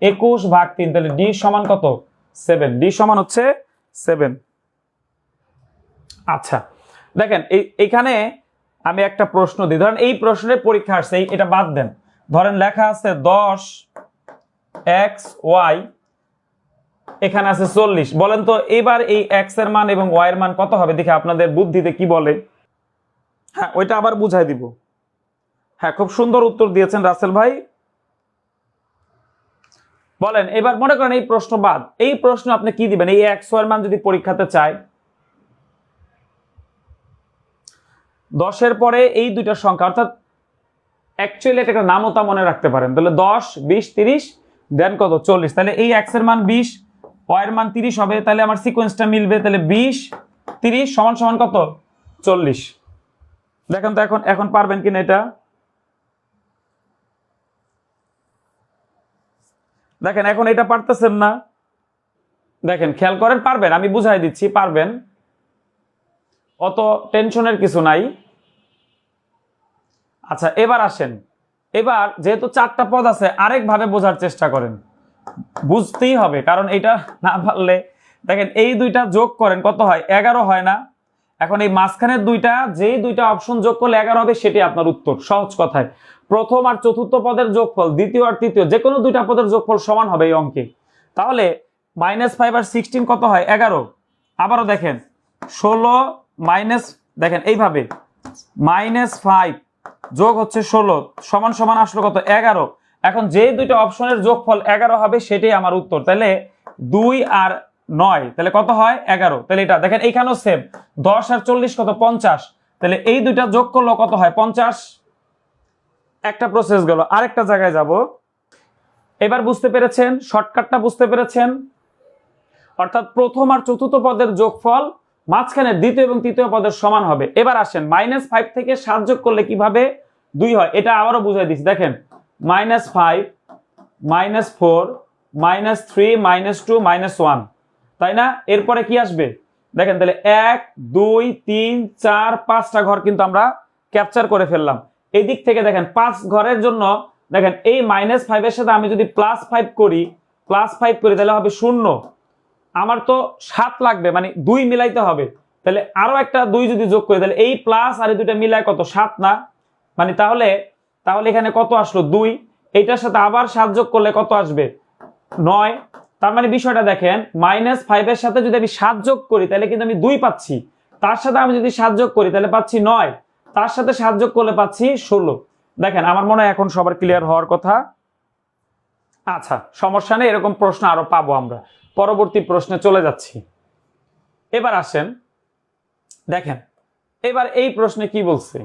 A: 21 ভাগ 3, তাহলে D সমান কত? 7, D সমান হচ্ছে 7। আচ্ছা দেখেন এইখানে আমি একটা প্রশ্ন দিই, ধরেন এই প্রশ্নের পরীক্ষা আসছে, এটা বাদ দেন, ধরেন লেখা আছে 10xy, এখানে আছে 40, বলেন তো এবার এই x এর মান এবং y এর মান কত হবে? দেখে আপনাদের বুদ্ধিতে কি বলে। হ্যাঁ ওইটা আবার বুঝাই দিব। হ্যাঁ খুব সুন্দর উত্তর দিয়েছেন রাসেল ভাই। বলেন এবার মনে করেন এই প্রশ্ন বাদ, এই প্রশ্ন আপনি কি দিবেন? এই x y এর মান যদি পরীক্ষাতে চায়, 10-এর পরে এই দুইটা সংখ্যা, অর্থাৎ অ্যাকচুয়ালি এটা একটা নামতা মনে রাখতে পারেন, তাহলে 10 20 30 দেন কত? 40, তাহলে এই x এর মান 20, y এর মান 30 হবে, তাহলে আমার সিকোয়েন্সটা মিলবে, তাহলে 20 30 সমান সমান কত? 40। দেখেন তো এখন পারবেন কিনা এটা? দেখেন এখন এটা পারতেছেন না, দেখেন খেয়াল করেন, পারবেন, আমি বুঝাই দিচ্ছি, পারবেন, অত টেনশনের কিছু নাই। আচ্ছা এবার আসেন, এবার যেহেতু 4টা পদ আছে আরেকভাবে বোঝার চেষ্টা করেন, বুঝতেই হবে, কারণ এটা না পারলে দেখেন এই দুইটা যোগ করেন কত হয়? 11 হয় না? এখন এই মাঝখানের দুইটা, যেই দুইটা অপশন যোগ করলে 11 হবে সেটি আপনার উত্তর। সহজ কথায় প্রথম আর চতুর্থ পদের যোগফল, দ্বিতীয় আর তৃতীয় যে কোনো দুইটা পদের যোগফল সমান হবে এই অঙ্কে। তাহলে -5 আর 16 কত হয়? 11। আবারও দেখেন 16 মাইনাস, দেখেন এইভাবে -5 যোগ হচ্ছে 16 সমান সমান আসলো কত? 11। এখন যে দুইটা অপশনের যোগফল 11 হবে সেটাই আমার উত্তর। তাহলে 2 আর 9 তাহলে কত হয়? 11। তাহলে এটা দেখেন এইখানেও সেম, 10 আর 40 কত? 50। তাহলে এই দুইটা যোগ করলে কত হয়? 50। একটা প্রসেস গেল, আরেকটা জায়গায় যাব। এবার বুঝতে পেরেছেন? শর্টকাটটা বুঝতে পেরেছেন? অর্থাৎ প্রথম আর চতুর্থ পদের যোগফল মাঝখানে দ্বিতীয় এবং তৃতীয় পদের সমান হবে। এবার আসেন -5 থেকে 7 যোগ করলে কিভাবে 2 হয়, এটা আবারও বুঝাই দিচ্ছি। দেখেন -5 -4 -3 -2 -1, তাই না? এরপরে কি আসবে? দেখেন তাহলে 1 2 3 4 5টা ঘর কিন্তু আমরা ক্যাপচার করে ফেললাম। এই দিক থেকে দেখেন 5 ঘরের জন্য দেখেন এই -5 এর সাথে আমি যদি +5 করি, তাহলে হবে 0। আমার তো 7 লাগবে, মানে 2 মিলাইতে হবে, তাহলে আরো একটা 2 যদি যোগ করি, তাহলে এই প্লাস আর এই দুইটা মিলায় কত? 7 না? মানে তাহলে এখানে কত আসলো? 2। এইটার সাথে আবার 7 যোগ করলে কত আসবে? 9। তার মানে বিষয়টা দেখেন, -5 এর সাথে যদি আমি 7 যোগ করি তাহলে কিন্তু আমি 2 পাচ্ছি, তার সাথে আমি যদি 7 যোগ করি তাহলে পাচ্ছি 9, তার সাথে 7 যোগ করলে পাচ্ছি 16। দেখেন আমার মনে হয় এখন সবার ক্লিয়ার হওয়ার কথা। আচ্ছা সমস্যা নেই, এরকম প্রশ্ন আরো পাবো আমরা। পরবর্তী প্রশ্নে চলে যাচ্ছি। এবার আসেন দেখেন, এবার এই প্রশ্নে কি বলছে?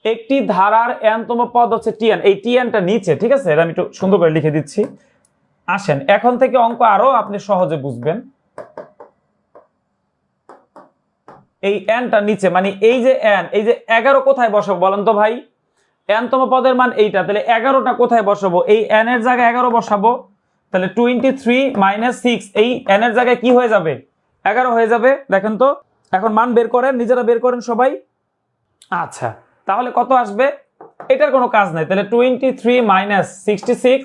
A: একটি ধারার n-তম পদ হচ্ছে tn, এই tnটা নিচে, ঠিক আছে? এটা আমি একটু সুন্দর করে লিখে দিচ্ছি। আসেন এখন থেকে অঙ্ক আরো আপনি সহজে বুঝবেন। এই nটা নিচে, মানে এই যে n, এই যে 11 কোথায় বসাবো বলেন তো ভাই? n-তম পদের মান এইটা, তাহলে 11টা কোথায় বসাবো? এই n এর জায়গায় 11 বসাবো, তাহলে 23 - 6, এই n এর জায়গায় কি হয়ে যাবে? 11 হয়ে যাবে। দেখেন তো এখন মান বের করেন, নিজেরা বের করেন সবাই। আচ্ছা তাহলে কত আসবে? এটার কোনো কাজ নাই, তাহলে 23 - 66,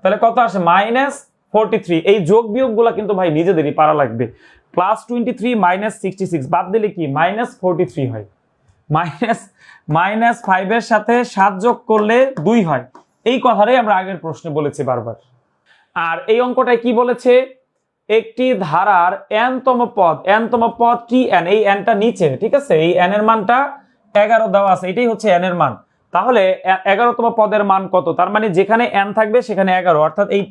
A: তাহলে কত আসে? 43। এই যোগ বিয়োগগুলো কিন্তু ভাই নিজেদেরই পারা লাগবে। +23 -66 বাদ দিলে কি -43 হয়। -5 এর সাথে 7 যোগ করলে 2 হয়। এই কথাটাই আমরা আগের প্রশ্নে বলেছি বারবার। আর এই অঙ্কটায় কি বলেছে, একটি ধারার n-তম পদ কি n, এই nটা নিচে, ঠিক আছে, এই n এর মানটা 11 দেওয়া আছে, এটাই হচ্ছে n এর মান। তাহলে 11তম পদের মান কত? তার মানে যেখানে n থাকবে সেখানে 11, অর্থাৎ এই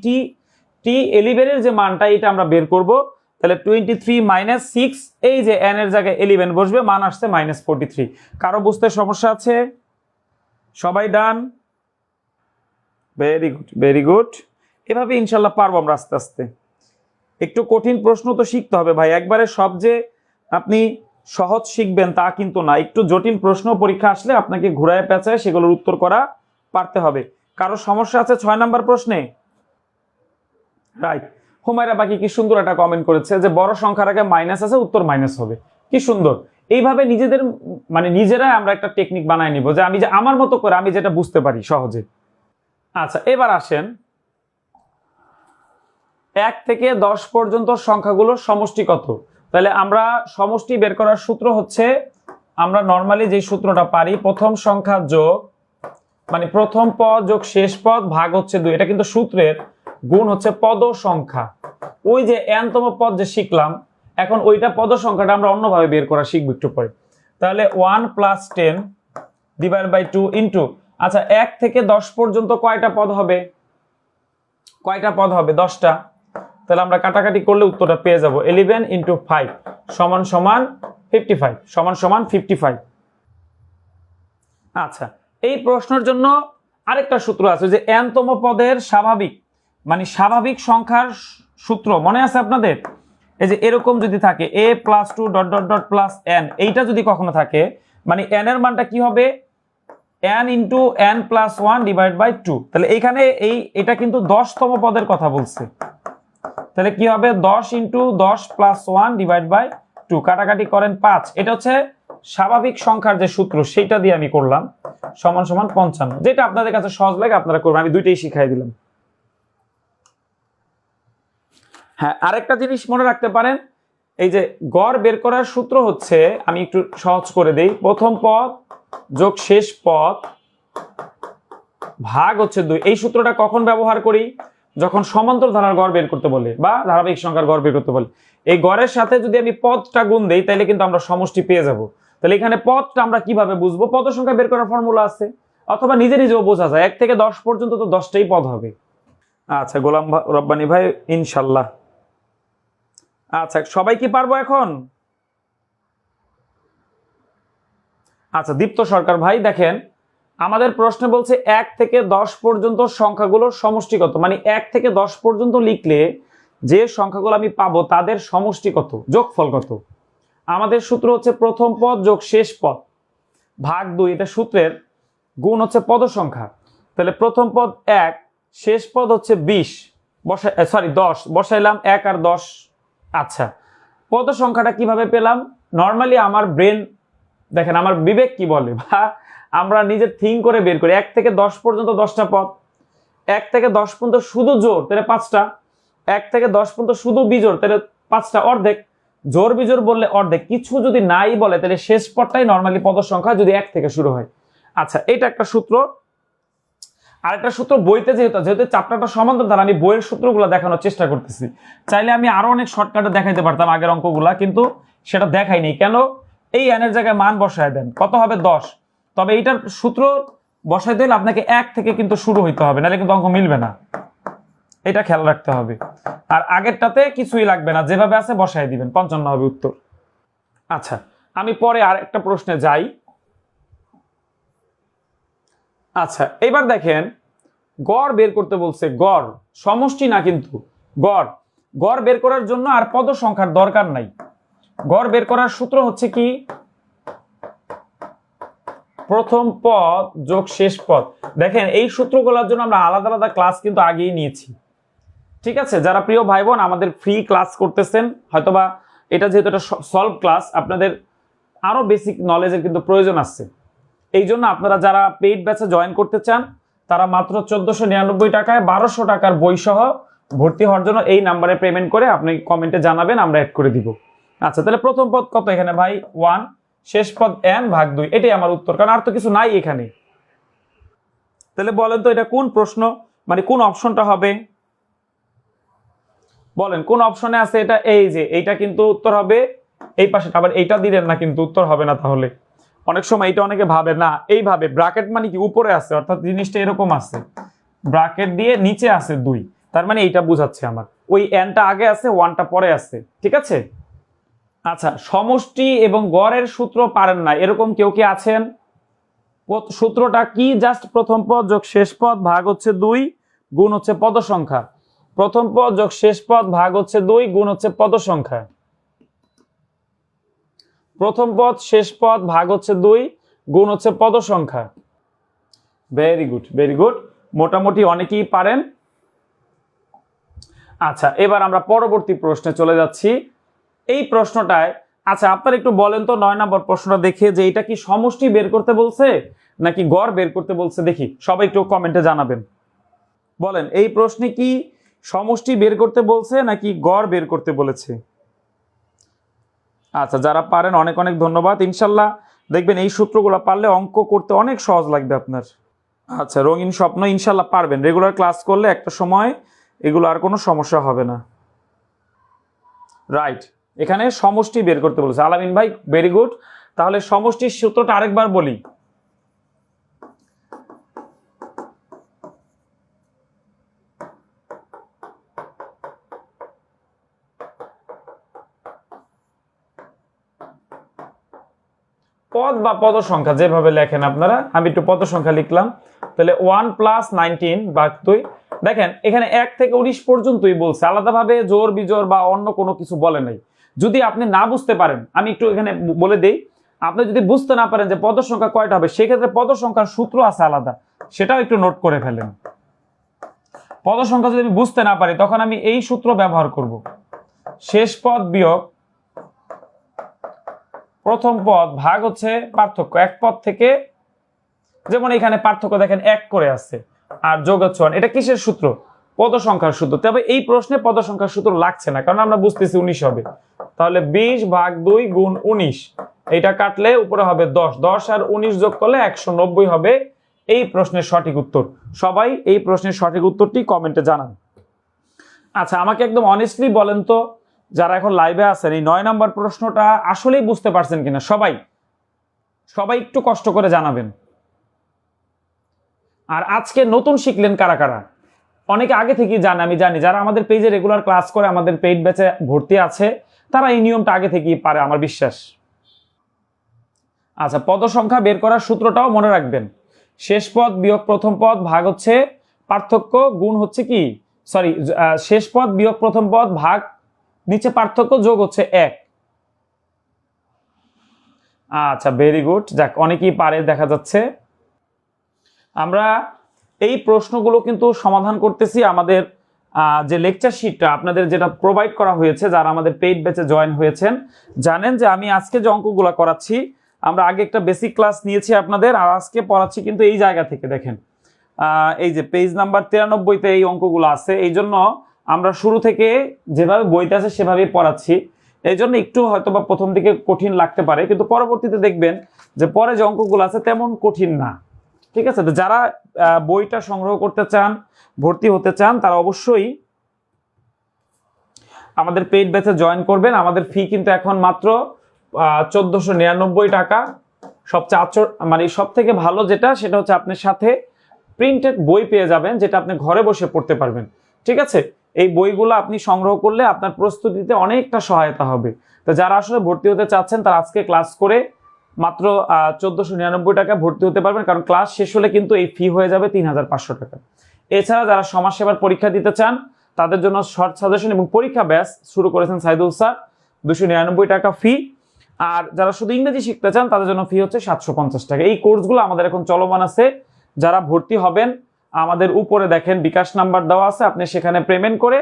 A: t11 এর যে মানটা এটা আমরা বের করব। তাহলে 23 - 6, এই যে n এর জায়গায় 11 বসবে, মান আসছে -43। কারো বুঝতে সমস্যা আছে? সবাই done? Very good, very good. এভাবে ইনশাল্লাহ পারবো আমরা আস্তে আস্তে। একটু কঠিন প্রশ্ন তো শিখতে হবে ভাই, একবারে সব যে আপনি সহজ শিখবেন তা কিন্তু না। একটু জটিল প্রশ্ন পরীক্ষা আসলে আপনাকে ঘুরায় পেঁচায় সেগুলোর উত্তর করা পারতে হবে। কারো সমস্যা আছে 6 নাম্বার প্রশ্নে? রাইট। হুমায়রা বাকি কি সুন্দর একটা কমেন্ট করেছে যে বড় সংখ্যার আগে মাইনাস আছে, উত্তর মাইনাস হবে। কি সুন্দর। এইভাবে নিজেদের মানে নিজেরাই আমরা একটা টেকনিক বানায় নিব যে আমি যে আমার মতো করে আমি যেটা বুঝতে পারি সহজে। আচ্ছা, এবার আসেন 1 থেকে 10 পর্যন্ত সংখ্যাগুলোর সমষ্টি কত। তাহলে আমরা সমষ্টি বের করার সূত্র হচ্ছে, আমরা নর্মালি যে সূত্রটা পারি, প্রথম সংখ্যা যোগ মানে প্রথম পদ যোগ শেষ পদ ভাগ হচ্ছে 2। এটা কিন্তু সূত্রের গুণ হচ্ছে পদ সংখ্যা। ওই যে n-তম পদ যে শিখলাম, এখন ওইটা পদ সংখ্যাটা আমরা অন্যভাবে বের করা শিখব একটু পরে। তাহলে 1 + 10 / 2 ইন্টু, আচ্ছা 1 থেকে 10 পর্যন্ত কয়টা পদ হবে? 10টা। তাহলে আমরা কাটাকাটি করলে উত্তরটা পেয়ে যাব। 11 × 5 = 55 আচ্ছা, এই প্রশ্নের জন্য আরেকটা সূত্র আছে যে n-তম পদের স্বাভাবিক মানে স্বাভাবিক সংখ্যার সূত্র মনে আছে আপনাদের? এই যে এরকম যদি থাকে a + 2 ... n, এইটা যদি কখনো থাকে মানে n এর মানটা কি হবে? n × n + 1 / 2। তাহলে এইখানে এটা কিন্তু 10তম পদের কথা বলছে। তাহলে কি হবে? 10 × 10 + 1 / 2, কাটাকাটি করেন 5। এটা হচ্ছে স্বাভাবিক সংখ্যার যে সূত্র সেটা দিয়ে আমি করলাম, = 55। যেটা আপনাদের কাছে সহজ লাগে আপনারা করবেন, আমি দুইটাই শিখাই দিলাম। হ্যাঁ, আরেকটা জিনিস মনে রাখতে পারেন, এই যে গড় বের করার সূত্র হচ্ছে, আমি একটু সহজ করে দেই, প্রথম পদ যোগ শেষ পদ ভাগ হচ্ছে 2। এই সূত্রটা কখন ব্যবহার করি? যখন সমান্তর ধারার গড় বের করতে বলে বা ধারাবাহিক সংখ্যার গড় বের করতে বলে। এই গড়ের সাথে যদি আমি পদটা গুণ দেই তাহলে কিন্তু আমরা সমষ্টি পেয়ে যাব। তাহলে এখানে পদটা আমরা কিভাবে বুঝবো? পদ সংখ্যা বের করার ফর্মুলা আছে, অথবা নিজে নিজেও বোঝা যায়। 1 থেকে 10 পর্যন্ত তো 10টাই পদ হবে। আচ্ছা, গোলাম রব্বানী ভাই ইনশাল্লাহ। আচ্ছা, সবাই কি পারবো এখন? আচ্ছা, দীপ্ত সরকার ভাই দেখেন, আমাদের প্রশ্নে বলছে 1 থেকে 10 পর্যন্ত সংখ্যাগুলোর সমষ্টি কত। মানে 1 থেকে 10 পর্যন্ত লিখলে যে সংখ্যাগুলো আমি পাবো তাদের সমষ্টি কত, যোগফল কত। আমাদের সূত্র হচ্ছে প্রথম পদ যোগ শেষ পদ ভাগ 2। এটা সূত্রের গুণ হচ্ছে পদ সংখ্যা। তাহলে প্রথম পদ 1, শেষ পদ হচ্ছে 10 বসাইলাম 1 আর 10। আচ্ছা, পদ সংখ্যাটা কিভাবে পেলাম? নর্মালি আমার ব্রেন দেখেন, আমার বিবেক কি বলে বা আমরা নিজে থিঙ্ক করে বের করি। 1 থেকে 10 পর্যন্ত 10টা পদ, 1 থেকে 10 পর্যন্ত শুধু জোর তাহলে 5টা, 1 থেকে 10 পর্যন্ত শুধু বিজোড় তাহলে 5টা, অর্ধেক। জোর বিজোড় বললে অর্ধেক, কিছু যদি নাই বলে তাহলে শেষ পদটাই নর্মালি পদ সংখ্যা যদি 1 থেকে শুরু হয়। আচ্ছা, এটা একটা সূত্র। আরেকটা সূত্র বইতে যেহেতু চ্যাপ্টারটা সমান্তর ধারা, আমি বইয়ের সূত্রগুলো দেখানোর চেষ্টা করতেছি। চাইলে আমি আরো অনেক শর্টকাটে দেখাইতে পারতাম আগের অঙ্কগুলা, কিন্তু সেটা দেখাইনি। কেন? এই n এর জায়গায় মান বসায় দেন, কত হবে? 10। তবে এইটার সূত্র বসাই দিলে আপনাকে 1 থেকে কিন্তু শুরু হইতে হবে, নাহলে কিন্তু অঙ্ক মিলবে না। এটা খেয়াল রাখতে হবে। আর আগেরটাতে কিছুই লাগবে না, যেভাবে আছে বসাই দিবেন, 55 হবে উত্তর। আচ্ছা, আমি পরে আর একটা প্রশ্নে যাই। আচ্ছা, এবার দেখেন গড় বের করতে বলছে। গড়, সমষ্টি না কিন্তু গড়। গড় বের করার জন্য আর পদ সংখ্যার দরকার নাই। গড় বের করার সূত্র হচ্ছে কি? প্রথম পদ যোগ শেষ পদ। দেখেন, এই সূত্রগুলোর জন্য আমরা আলাদা আলাদা ক্লাস কিন্তু আগেই নিয়েছি, ঠিক আছে? যারা প্রিয় ভাই বোন আমাদের ফ্রি ক্লাস করতেছেন, হয়তোবা এটা যেহেতু একটা সলভ ক্লাস, আপনাদের আরো বেসিক নলেজের কিন্তু প্রয়োজন আছে। এই জন্য আপনারা যারা পেইড ব্যাচে জয়েন করতে চান তারা মাত্র 1499 টাকায় 1200 টাকার বই সহ ভর্তি হওয়ার জন্য এই নাম্বারে পেমেন্ট করে আপনি কমেন্টে জানাবেন, আমরা অ্যাড করে দিব। আচ্ছা, তাহলে প্রথম পদ কত এখানে ভাই? 1, শেষ পদ n ভাগ 2, এটাই আমার উত্তর, কারণ আর তো কিছু নাই এখানে। তাহলে বলেন তো এটা কোন প্রশ্ন, মানে কোন অপশনটা হবে? বলেন কোন অপশনে আছে এটা? এই যে এইটা কিন্তু উত্তর হবে এই পাশে। আবার এইটা দিলেন না কিন্তু উত্তর হবে না। তাহলে অনেক সময় এটা অনেকে ভাবে না, এইভাবে ব্র্যাকেট মানে কি উপরে আছে, অর্থাৎ জিনিসটা এরকম আছে, ব্র্যাকেট দিয়ে নিচে আছে 2, তার মানে এইটা বুঝাচ্ছে আমার ওই nটা আগে আছে 1টা পরে আছে, ঠিক আছে? আচ্ছা, সমষ্টি এবং গড়ের সূত্র পারেন না এরকম কেউ কি আছেন? সূত্রটা কি? জাস্ট প্রথম পদ যোগ শেষ পদ ভাগ হচ্ছে 2 গুণ হচ্ছে পদ সংখ্যা। প্রথম পদ যোগ শেষ পদ ভাগ হচ্ছে 2 গুণ হচ্ছে পদ সংখ্যা। প্রথম পদ শেষ পদ ভাগ হচ্ছে 2 গুণ হচ্ছে পদ সংখ্যা। ভেরি গুড, ভেরি গুড, মোটামুটি অনেকেই পারেন। আচ্ছা, এবার আমরা পরবর্তী প্রশ্নে চলে যাচ্ছি। এই প্রশ্নটায় আচ্ছা আপনারা একটু বলেন তো 9 নম্বর প্রশ্নটা দেখে যে এটা কি সমষ্টি বের করতে বলছে নাকি গড় বের করতে বলছে? দেখি সবাই একটু কমেন্টে জানাবেন। বলেন এই প্রশ্নে কি সমষ্টি বের করতে বলছে নাকি গড় বের করতে বলেছে? আচ্ছা, যারা পারেন অনেক অনেক ধন্যবাদ। ইনশাল্লাহ দেখবেন এই সূত্রগুলো পারলে অঙ্ক করতে অনেক সহজ লাগবে আপনার। আচ্ছা, রঙিন স্বপ্ন ইনশাল্লাহ পারবেন, রেগুলার ক্লাস করলে একটা সময় এগুলো আর কোনো সমস্যা হবে না। রাইট, এখানে সমষ্টি বের করতে বলেছে আলামিন ভাই, ভেরি গুড। তাহলে সমষ্টির সূত্রটা আরেকবার বলি। পদ বা পদ সংখ্যা যেভাবে লেখেন আপনারা, আমি একটু পদ সংখ্যা লিখলাম। তাহলে 1 + 19 ভাগ 2। দেখেন এখানে 1 থেকে 19 পর্যন্তই বলছে, আলাদাভাবে জোর বিজোর বা অন্য কোনো কিছু বলে নাই। যদি আপনি না বুঝতে পারেন, আমি একটু এখানে বলে দেই, আপনি যদি বুঝতে না পারেন যে পদ সংখ্যা কয়টা হবে, সেক্ষেত্রে পদ সংখ্যার সূত্র আছে আলাদা, সেটাও একটু নোট করে ফেলেন। পদ সংখ্যা যদি আমি বুঝতে না পারি তখন আমি এই সূত্র ব্যবহার করব, শেষ পদ বিয়োগ প্রথম পদ ভাগ হচ্ছে পার্থক্য। এক পদ থেকে, যেমন এখানে পার্থক্য দেখেন 1 করে আছে আর যোগ হচ্ছে 1, এটা কিসের সূত্র? পদ সংখ্যার সূত্র। তবে এই প্রশ্নে পদ সংখ্যার সূত্র লাগছে না, কারণ আমরা বুঝতেছি 19 হবে। তাহলে 20 ভাগ 2 গুণ 19, এইটা কাটলে উপরে হবে 10, 10 আর 19 যোগ করলে 190 হবে এই প্রশ্নের সঠিক উত্তর। সবাই এই প্রশ্নের সঠিক উত্তরটি কমেন্টে জানান। আচ্ছা, আমাকে একদম অনেস্টলি বলেন তো, যারা এখন লাইভে আছেন, এই 9 নম্বর প্রশ্নটা আসলেই বুঝতে পারছেন কিনা? সবাই সবাই একটু কষ্ট করে জানাবেন। আর আজকে নতুন শিখলেন কারা কারা? অনেকে আগে থেকেই জানে, আমি জানি। যারা আমাদের পেজে রেগুলার ক্লাস করে, আমাদের পেইড ব্যাচে ভর্তি আছে, তারা এই নিয়মটা আগে থেকেই পারে, আমার বিশ্বাস। আচ্ছা, পদ সংখ্যা বের করার সূত্রটাও মনে রাখবেন। শেষ পদ বিয়োগ প্রথম পদ ভাগ হচ্ছে পার্থক্য গুণ হচ্ছে কি, সরি, শেষ পদ বিয়োগ প্রথম পদ ভাগ নিচে পার্থক্য যোগ হচ্ছে 1। আচ্ছা, ভেরি গুড, যাক অনেকেই পারে দেখা যাচ্ছে। আমরা এই প্রশ্নগুলো কিন্তু সমাধান করতেছি আমাদের যে লেকচার শিটটা আপনাদের যেটা প্রোভাইড করা হয়েছে, যারা আমাদের পেইড ব্যাচে জয়েন হয়েছেন জানেন যে আমি আজকে যে অঙ্কগুলো করাচ্ছি, আমরা আগে একটা বেসিক ক্লাস নিয়েছি আপনাদের, আর আজকে পড়াচ্ছি কিন্তু এই জায়গা থেকে। দেখেন এই যে পেজ নাম্বার 93-তে এই অঙ্কগুলো আছে, এই জন্য আমরা শুরু থেকে যেভাবে বইতে আছে সেভাবেই পড়াচ্ছি। এই জন্য একটু হয়তো বা প্রথম দিকে কঠিন লাগতে পারে, কিন্তু পরবর্তীতে দেখবেন যে পরে যে অঙ্কগুলো আছে তেমন কঠিন না, ঠিক আছে? তো যারা বইটা সংগ্রহ করতে চান, ভর্তি হতে চান, তারা অবশ্যই আমাদের পেইড ব্যাচে জয়েন করবেন। আমাদের ফি কিন্তু এখন মাত্র 1499 টাকা। সবচেয়ে মানে সব থেকে ভালো যেটা, সেটা হচ্ছে আপনার সাথে প্রিন্টেড বই পেয়ে যাবেন, যেটা আপনি ঘরে বসে পড়তে পারবেন, ঠিক আছে? এই বইগুলো আপনি সংগ্রহ করলে আপনার প্রস্তুতিতে অনেকটা সহায়তা হবে। তো যারা আসলে ভর্তি হতে চাচ্ছেন, তারা আজকে ক্লাস করে মাত্র 1499 টাকা ভর্তি হতে পারবেন, কারণ ক্লাস শেষ হলে কিন্তু এই ফি হয়ে যাবে 3500 টাকা। এছাড়া যারা সমাজসেবার পরীক্ষা দিতে চান, তাদের জন্য শর্ট সাজেশন এবং পরীক্ষা ব্যাচ শুরু করেছেন সাইদুল স্যার, 299 টাকা ফি। আর যারা শুধু ইংরেজি শিখতে চান, তাদের জন্য ফি হচ্ছে 750 টাকা। এই কোর্সগুলো আমাদের এখন চলমান আছে। যারা ভর্তি হবেন, আমাদের উপরে দেখেন বিকাশ নাম্বার দেওয়া আছে, আপনি সেখানে পেমেন্ট করে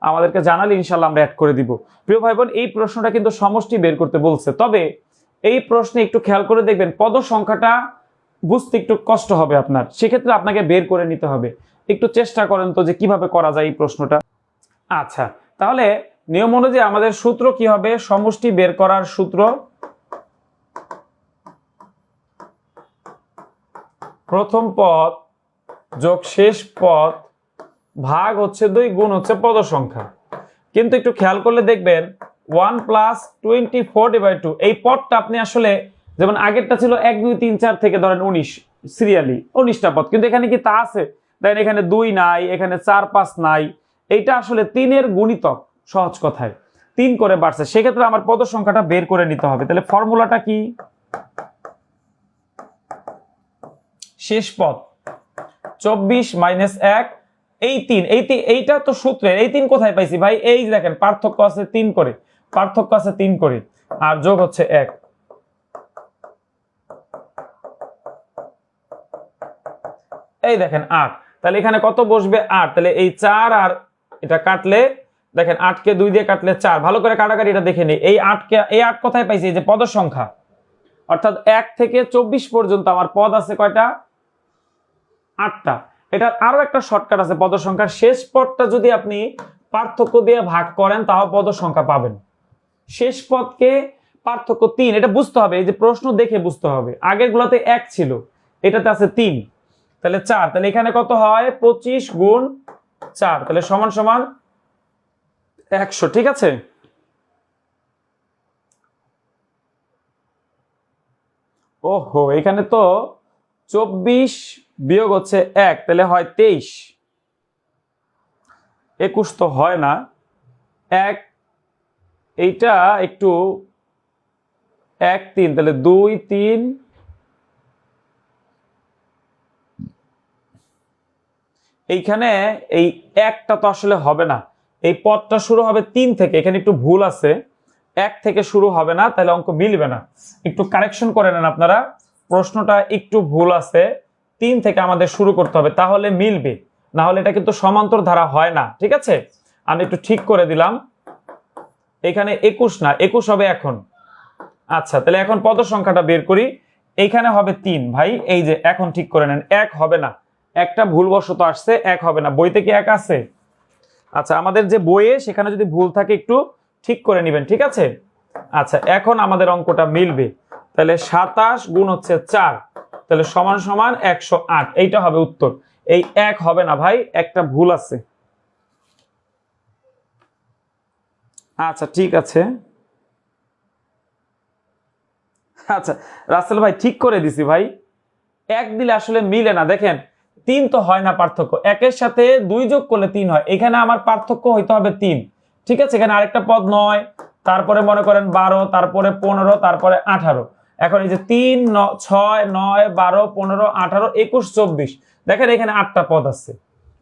A: আমাদেরকে জানালে ইনশাল্লাহ আমরা অ্যাড করে দিব। প্রিয় ভাই বোন, এই প্রশ্নটা কিন্তু সমষ্টি বের করতে বলছে, তবে এই প্রশ্নে একটু খেয়াল করে দেখবেন পদ সংখ্যাটা বুঝতে একটু কষ্ট হবে আপনার, সেক্ষেত্রে আপনাকে বের করে নিতে হবে। একটু চেষ্টা করেন তো যে কিভাবে করা যায় এই প্রশ্নটা। আচ্ছা, তাহলে নিয়ম অনুযায়ী আমাদের সূত্র কি হবে? সমষ্টি বের করার সূত্র, প্রথম পদ যোগ শেষ পদ ভাগ হচ্ছে 2 গুণ হচ্ছে পদ সংখ্যা। কিন্তু একটু খেয়াল করলে দেখবেন 1 + 24/2 এই পদটা আপনি আসলে যেমন আগেরটা ছিল 1 2 3 4 থেকে ধরেন 19 সিরিয়ালি 19টা পদ, কিন্তু এখানে কি তা আছে? দেখেন এখানে 2 নাই, এখানে 4 5 নাই, এইটা আসলে 3 এর গুণিতক, সহজ কথায় 3 করে বাড়ছে। সেক্ষেত্রে আমার পদ সংখ্যাটা বের করে নিতে হবে। তাহলে ফর্মুলাটা কি? শেষ পদ 24 - 1 এই 3, এইটা তো সূত্রের, এই 3 কোথায় পাইছি ভাই? এই দেখেন পার্থক্য আছে 3 করে, পার্থক্য আছে 3 করে, আর যোগ হচ্ছে 1। এই দেখেন 8, তাহলে এখানে কত বসবে? 8। তাহলে এই 4 আর এটা কাটলে দেখেন 8 কে 2 দিয়ে কাটলে 4, ভালো করে কাটাকাটি এটা দেখে নেই। এই 8 কোথায় পাইছি? এই যে পদ সংখ্যা, অর্থাৎ 1 থেকে 24 পর্যন্ত আমার পদ আছে কয়টা? 8টা। এটার আরো একটা শর্টকাট আছে পদ সংখ্যার, শেষ পদটা যদি আপনি পার্থক্য দিয়ে ভাগ করেন তাও পদ সংখ্যা পাবেন। শেষ পদকে পার্থক্য 3, এটা বুঝতে হবে, এই যে প্রশ্ন দেখে বুঝতে হবে। আগের গুলোতে 1 ছিল, এটাতে আছে 3, তাহলে 4। তাহলে এখানে কত হয়? 25 গুণ 4, তাহলে সমান সমান 100। ঠিক আছে, ওহো এখানে তো 24 বিয়োগ হচ্ছে 1, তাহলে হয় 23। 21 তো হয় না, 1 এইটা একটু 1 3, তাহলে 2 3, এইখানে এই একটা তো আসলে হবে না, এই পদটা শুরু হবে 3 থেকে, এখানে একটু ভুল আছে, 1 থেকে শুরু হবে না, তাহলে অঙ্ক মিলবে না। একটু কারেকশন করে নেন আপনারা, প্রশ্নটা একটু ভুল আছে, 3 থেকে আমাদের শুরু করতে হবে, তাহলে মিলবে, না হলে এটা কিন্তু সমান্তর ধারা হয় না। ঠিক আছে, আমি একটু ঠিক করে দিলাম, এখানে 21 না, 21 হবে এখন। আচ্ছা, তাহলে এখন পদ সংখ্যাটা বের করি। এইখানে হবে 3 ভাই, এই যে এখন ঠিক করে নেন, 1 হবে না, একটা ভুলবশত আসছে, 1 হবে না। বইতে কি 1 আছে? আচ্ছা, আমাদের যে বইয়ে সেখানে যদি ভুল থাকে একটু ঠিক করে নেবেন। ঠিক আছে, আচ্ছা এখন আমাদের অঙ্কটা মিলবে। তাহলে 27 গুণ হচ্ছে 4, তাহলে সমান সমান 108, এইটা হবে উত্তর। এই 1 হবে না ভাই, একটা ভুল আছে। আচ্ছা ঠিক আছে, আচ্ছা রাসেল ভাই ঠিক করে দিছি ভাই, 1 দিলে আসলে মিলে না। দেখেন 3 তো হয় না পার্থক্য, 1 সাথে 2 যোগ করলে 3 হয়, এখানে আমার পার্থক্য হইতে হবে 3। ঠিক আছে, এখানে আরেকটা পদ 9, তারপরে মনে করেন 12, তারপরে 15, তারপরে 18। এখন এই যে 3 6 9 12 15 18 21 24, দেখেন এখানে 8টা পদ আছে,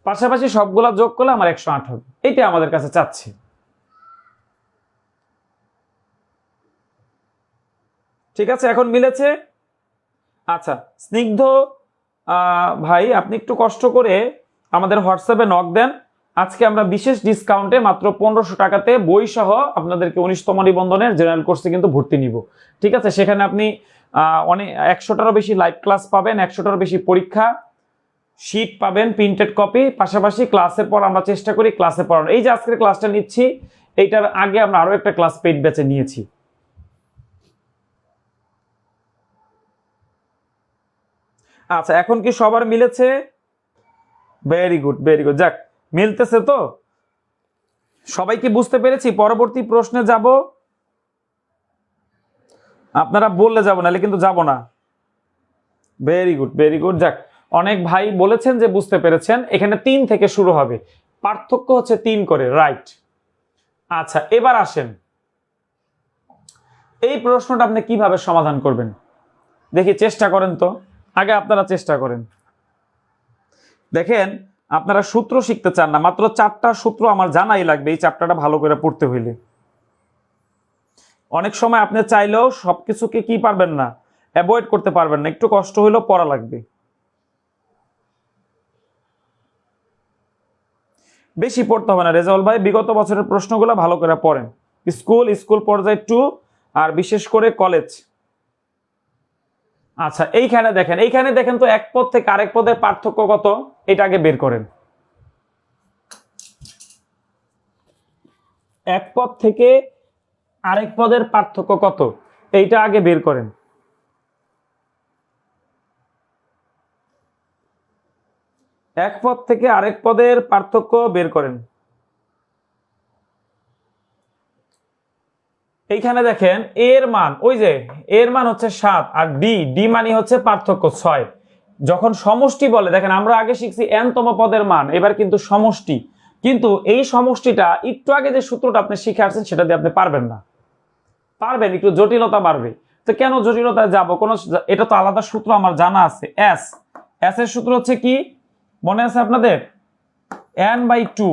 A: পাশাপাশি সবগুলা যোগ করলে আমার 108 হবে। এইটা আমাদের কাছে চাচ্ছি। ঠিক আছে, এখন মিলেছে। আচ্ছা স্নিগ্ধ ভাই, আপনি একটু কষ্ট করে আমাদের হোয়াটসঅ্যাপে নক দেন। আজকে আমরা বিশেষ ডিসকাউন্টে মাত্র 1500 টাকাতে বই সহ আপনাদেরকে 19তম নিবন্ধনের জেনারেল কোর্সে কিন্তু ভর্তি নিব। ঠিক আছে, সেখানে আপনি অনেক 100টারও বেশি লাইভ ক্লাস পাবেন, 100টারও বেশি পরীক্ষা শীট পাবেন, প্রিন্টেড কপি, পাশাপাশি ক্লাসের পর আমরা চেষ্টা করি ক্লাসে পড়ানো। এই যে আজকের ক্লাসটা নিচ্ছি, এইটার আগে আমরা আরো একটা ক্লাস পেইড ব্যাচে নিয়েছি। আচ্ছা এখন কি সবার মিলেছে? ভেরি গুড, ভেরি গুড, যাক মিলতেছে তো। সবাই কি বুঝতে পেরেছি? পরবর্তী প্রশ্নে যাব, আপনারা বললে যাব, নাহলে কিন্তু যাব না। ভেরি গুড, ভেরি গুড, যাক অনেক ভাই বলেছেন যে বুঝতে পেরেছেন। এখানে 3 থেকে শুরু হবে, পার্থক্য হচ্ছে 3 করে, রাইট। আচ্ছা এবার আসেন, এই প্রশ্নটা আপনি কিভাবে সমাধান করবেন দেখি, চেষ্টা করেন তো, আগে আপনারা চেষ্টা করেন। দেখেন আপনারা সূত্র শিখতে চান না, মাত্র 4টা সূত্র আমার জানাই লাগবে এই চ্যাপ্টারটা ভালো করে পড়তে হইলে। অনেক সময় আপনি চাইলেও সবকিছুকে কি পারবেন না, অ্যাভয়েড করতে পারবেন না, একটু কষ্ট হইলেও পড়া লাগবে। বেশি পড়তে হবে না রেজাউল ভাই, বিগত বছরের প্রশ্নগুলো ভালো করে পড়েন, স্কুল পর্যায়ে 2 আর বিশেষ করে কলেজ। আচ্ছা এইখানে দেখেন তো, এক পদ থেকে আরেক পদের পার্থক্য কত, এটা আগে বের করেন। এক পদ থেকে আরেক পদের পার্থক্য কত, এইটা আগে বের করেন। এক পদ থেকে আরেক পদের পার্থক্য বের করেন। এইখানে দেখেন এর মান, ওই যে এর মান হচ্ছে 7 আর ডি মানে হচ্ছে পার্থক্য 6। যখন সমষ্টি বলে, দেখেন আমরা আগে শিখছি n তম পদের মান, এবার কিন্তু সমষ্টি, কিন্তু এই সমষ্টিটা একটু আগে যে সূত্রটা আপনি শিখে আসছেন সেটা দিয়ে আপনি পারবেন না। পারবেন, একটু জটিলতা বাড়বে। তো কেন জটিলতায় যাব, কোন, এটা তো আলাদা সূত্র আমার জানা আছে। এস এর সূত্র হচ্ছে কি মনে আছে আপনাদের, n/2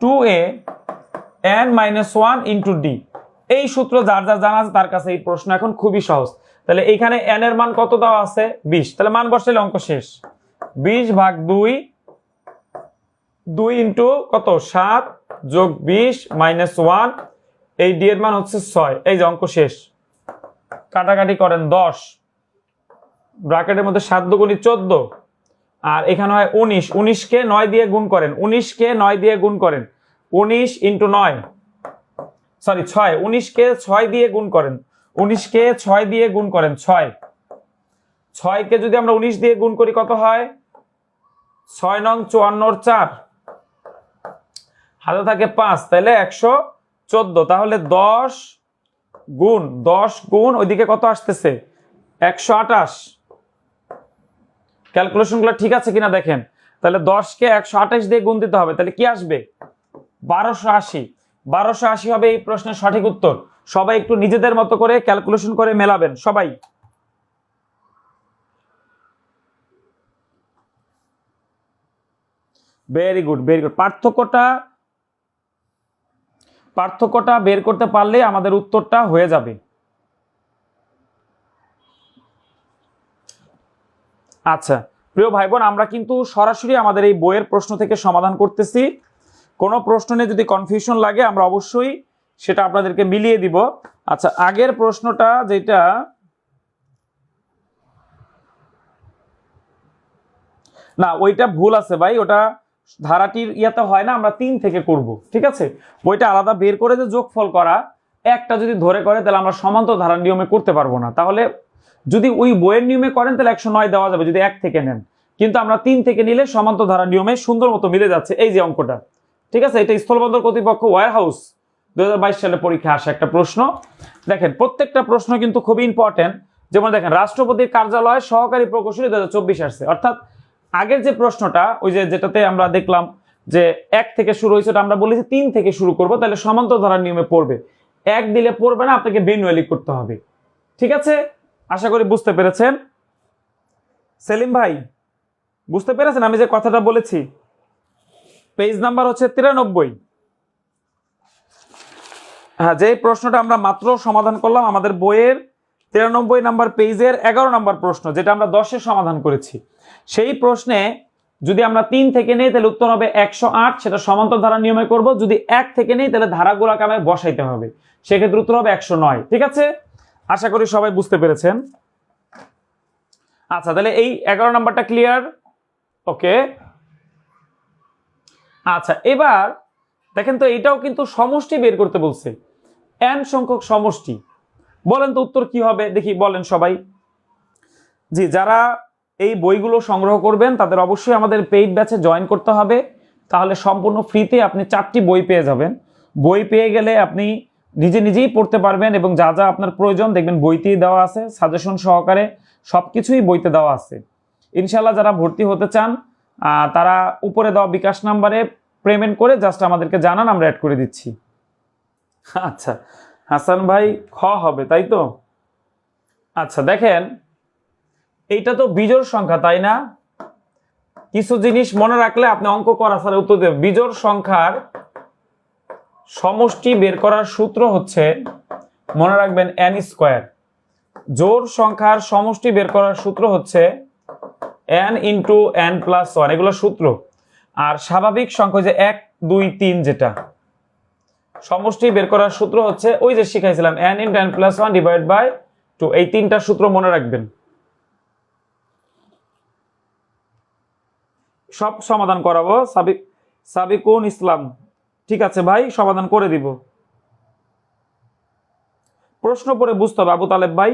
A: 2a n-1 into D. এই সূত্র যার যার জানা আছে তার কাছে এই প্রশ্ন এখন খুবই সহজ। তাহলে এইখানে n এর মান কত দেওয়া আছে 20, তাহলে মান বসাইলে অঙ্ক শেষ। 20/2 2 ইন্টু কত 7 যোগ 20 মাইনাস 1, এই ডি এর মান হচ্ছে 6। এই যে অঙ্ক শেষ। কাটাকাটি করেন 10, ব্র্যাকেটের মধ্যে 7 দুগুণী 14, আর এখানে হয় 19, 19 কে 9 দিয়ে গুণ করেন, 19 কে 9 দিয়ে গুণ করেন, 19 ইন্টু 9 সরি 6, 19 কে 6 দিয়ে গুণ করেন, 19 কে 6 দিয়ে গুণ করেন 6 কে যদি আমরা 19 দিয়ে গুণ করি কত হয়, 6 নং 54 4, হাতে থাকে 5, তাহলে 114। তাহলে 10 গুণ ওইদিকে কত আসতেছে 128। ক্যালকুলেশনগুলো ঠিক আছে কিনা দেখেন। তাহলে 10 কে 128 দিয়ে গুণ দিতে হবে, তাহলে কি আসবে 1280। 1280 হবে এই প্রশ্নের সঠিক উত্তর। সবাই একটু নিজেদের মতো করে ক্যালকুলেশন করে মেলাবেন সবাই। Very good very good. পার্থক্যটা বের করতে পারলে আমাদের উত্তরটা হয়ে যাবে। আচ্ছা প্রিয় ভাই বোন, আমরা কিন্তু সরাসরি আমাদের এই বইয়ের প্রশ্ন থেকে সমাধান করতেছি। কোনো প্রশ্ন নিয়ে যদি কনফিউশন লাগে আমরা অবশ্যই সেটা আপনাদেরকে মিলিয়ে দিব। আচ্ছা আগের প্রশ্নটা যেটা, না ওইটা ভুল আছে ভাই, ওটা ধারাটির ইয়াতে হয় না, আমরা 3 থেকে করব, ঠিক আছে। বইটা আলাদা বের করে যে যোগফল করা, একটা যদি ধরে করে তাহলে আমরা সমান্তর ধারার নিয়মে করতে পারবো না। তাহলে যদি ওই বইয়ের নিয়মে করেন তাহলে 109 দেওয়া যাবে যদি 1 থেকে নেন, কিন্তু আমরা 3 থেকে নিলে সমান্তর ধারার নিয়মে সুন্দর মতো মিলে যাচ্ছে। এই যে অঙ্কটা, ঠিক আছে, এটা স্থলবন্দর কর্তৃপক্ষ ওয়্যার হাউস 2022 সালে পরীক্ষা আসা একটা প্রশ্ন। দেখেন প্রত্যেকটা প্রশ্ন কিন্তু খুবই ইম্পর্টেন্ট। যেমন দেখেন রাষ্ট্রপতির কার্যালয় সহকারী প্রকৌশলী 2024 আসছে, অর্থাৎ আগের যে প্রশ্নটা ওই যে যেটাতে আমরা দেখলাম যে 1 থেকে শুরু হয়েছে, আমরা বলেছি 3 থেকে শুরু করব, তাহলে সমান্তর ধারার নিয়মে পড়বে। 1 দিলে পড়বে না, আপনাকে ম্যানুয়ালি করতে হবে, ঠিক আছে। আশা করি বুঝতে পেরেছেন। সেলিম ভাই বুঝতে পেরেছেন আমি যে কথাটা বলেছি। পেজ নাম্বার হচ্ছে 93। হ্যাঁ, যে প্রশ্নটা আমরা মাত্র সমাধান করলাম আমাদের বইয়ের 93 নাম্বার পেজের 11 নাম্বার প্রশ্ন, যেটা আমরা 10-এ সমাধান করেছি। সেই প্রশ্নে যদি আমরা 3 থেকে নেই তাহলে উত্তর হবে 108, সেটা সমান্তর ধারা নিয়মে করব। যদি 1 থেকে নেই তাহলে ধারাগুলোকে আমায় বসাইতে হবে, সেক্ষেত্রে উত্তর হবে 109, ঠিক আছে। আশা করি সবাই বুঝতে পেরেছেন। আচ্ছা তাহলে এই 11 নাম্বারটা ক্লিয়ার, ওকে। আচ্ছা এবার দেখেন তো, এটাও কিন্তু সমষ্টি বের করতে বলছে, n সংখ্যক সমষ্টি। বলেন তো উত্তর কি হবে দেখি, বলেন সবাই। জি, যারা এই বইগুলো সংগ্রহ করবেন তাদের অবশ্যই আমাদের পেইড ব্যাচে জয়েন করতে হবে, তাহলে সম্পূর্ণ ফ্রিতে আপনি 4টি বই পেয়ে যাবেন। বই পেয়ে গেলে আপনি নিজেই পড়তে পারবেন, এবং যা যা আপনার প্রয়োজন দেখবেন বইতেই দেওয়া আছে, সাজেশন সহকারে সবকিছুই বইতে দেওয়া আছে। ইনশাল্লাহ যারা ভর্তি হতে চান তারা উপরে দেওয়া বিকাশ নাম্বারে পেমেন্ট করে জাস্ট আমাদেরকে জানান, আমরা অ্যাড করে দিচ্ছি। আচ্ছা হাসান ভাই খ হবে তাই তো। আচ্ছা দেখেন এইটা তো বিজোড় সংখ্যা তাই না, কিছু জিনিস মনে রাখলে আপনি অঙ্ক করা ছাড়া উত্তর দেবেন। বিজোড় সংখ্যার সমষ্টি বের করার সূত্র হচ্ছে, মনে রাখবেন n স্কয়ার। জোড় সংখ্যার সমষ্টি বের করার সূত্র হচ্ছে n ইন্টু n প্লাস 1, এগুলো সূত্র। আর স্বাভাবিক সংখ্যা যে 1 2 3, যেটা সমষ্টি বের করার সূত্র হচ্ছে ওই যে শিখাইছিলাম n into n plus 1 divide by 2। এই 3টা সূত্র মনে রাখবেন, সব সমাধান করাবো। সাবিকুন ইসলাম, ঠিক আছে ভাই, সমাধান করে দিব। প্রশ্ন পড়ে বুঝতে হবে আবু তালেব ভাই,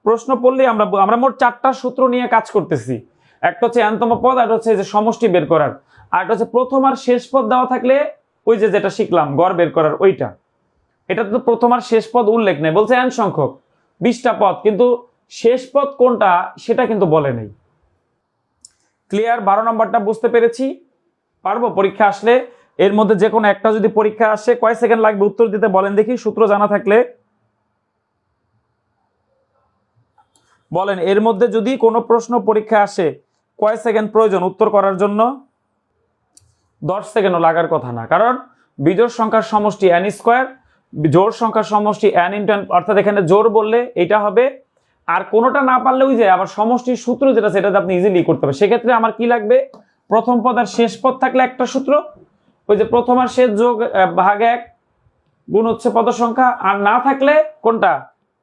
A: প্রশ্ন পড়লে আমরা মোট 4টা সূত্র নিয়ে কাজ করতেছি। একটা হচ্ছে n তম পদ, আর হচ্ছে যে সমষ্টি বের করার, আর একটা হচ্ছে প্রথম আর শেষ পদ দেওয়া থাকলে ওই যে যেটা শিখলাম গড় বের করার ওইটা। এটা তো প্রথম আর শেষ পদ উল্লেখ নেই, বলছে n সংখ্যক 20টা পদ, কিন্তু শেষ পদ কোনটা সেটা কিন্তু বলে নেই। ক্লিয়ার? 12 নম্বরটা বুঝতে পেরেছি? পারবো পরীক্ষা আসলে এর মধ্যে যে কোনো একটা যদি পরীক্ষা আসে কয় সেকেন্ড লাগবে উত্তর দিতে বলেন দেখি, সূত্র জানা থাকলে বলেন। এর মধ্যে যদি কোনো প্রশ্ন পরীক্ষা আসে কয় সেকেন্ড প্রয়োজন উত্তর করার জন্য? 10 সেকেন্ডও লাগার কথা না, কারণ বিজোড় সংখ্যার সমষ্টি n স্কয়ার, জোড় সংখ্যার সমষ্টি n ইন্টু n, অর্থাৎ এখানে জোড় বললে এটা হবে। আর কোনোটা না পারলে ওই যে আবার সমষ্টির সূত্র যেটা সেটাতে আপনি ইজিলি করতে পারবেন। সেক্ষেত্রে আমার কি লাগবে? প্রথম পদ আর শেষ পদ থাকলে একটা সূত্র, ওই যে প্রথম আর শেষ যোগ ভাগ 1 গুণ হচ্ছে পদ সংখ্যা, আর না থাকলে কোনটা?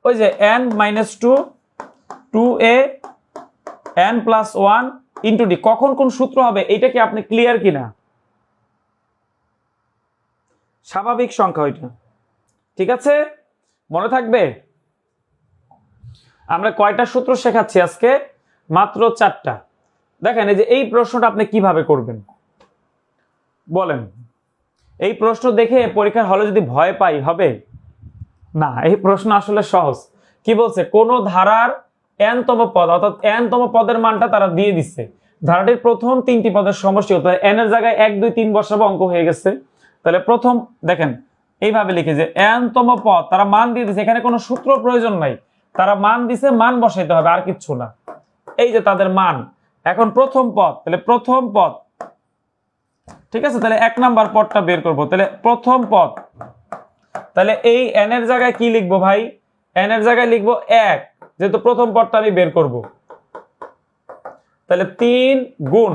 A: ওই যে n - 2 2a n + 1 into d। কখন কোন সূত্র হবে এইটা কি আপনি ক্লিয়ার কিনা? স্বাভাবিক সংখ্যা ওইটা, ঠিক আছে, মনে থাকবে। আমরা কয়টা সূত্র শেখাচ্ছি আজকে? মাত্র 4টা। দেখেন এই যে এই প্রশ্নটা আপনি কিভাবে করবেন বলেন? এই প্রশ্ন দেখে পরীক্ষার হলে যদি ভয় পাই হবে না। এই প্রশ্ন আসলে সহজ। কি বলছে? কোন ধারার n তম পদ, অর্থাৎ n তম পদের মানটা তারা দিয়ে দিচ্ছে। ধারাটির প্রথম 3টি পদের সমষ্টি, অর্থাৎ n এর জায়গায় 1 2 3 বসাবো, অঙ্ক হয়ে গেছে। তাহলে প্রথম দেখেন এইভাবে লিখে যে n তম পদ তারা মান দিয়ে দিচ্ছে, এখানে কোনো সূত্র প্রয়োজন নাই, তারা মান দিছে, মান বসাইতে হবে আর কিচ্ছু না। এই যে তাদের মান। এখন প্রথম পদ, তাহলে প্রথম পদ, ঠিক আছে, তাহলে 1 নাম্বার পদটা বের করব। তাহলে প্রথম পদ, তাহলে এই n এর জায়গায় কি লিখবো ভাই? n এর জায়গায় লিখবো 1, যেহেতু প্রথম পদটা আমি বের করব। তাহলে 3 গুণ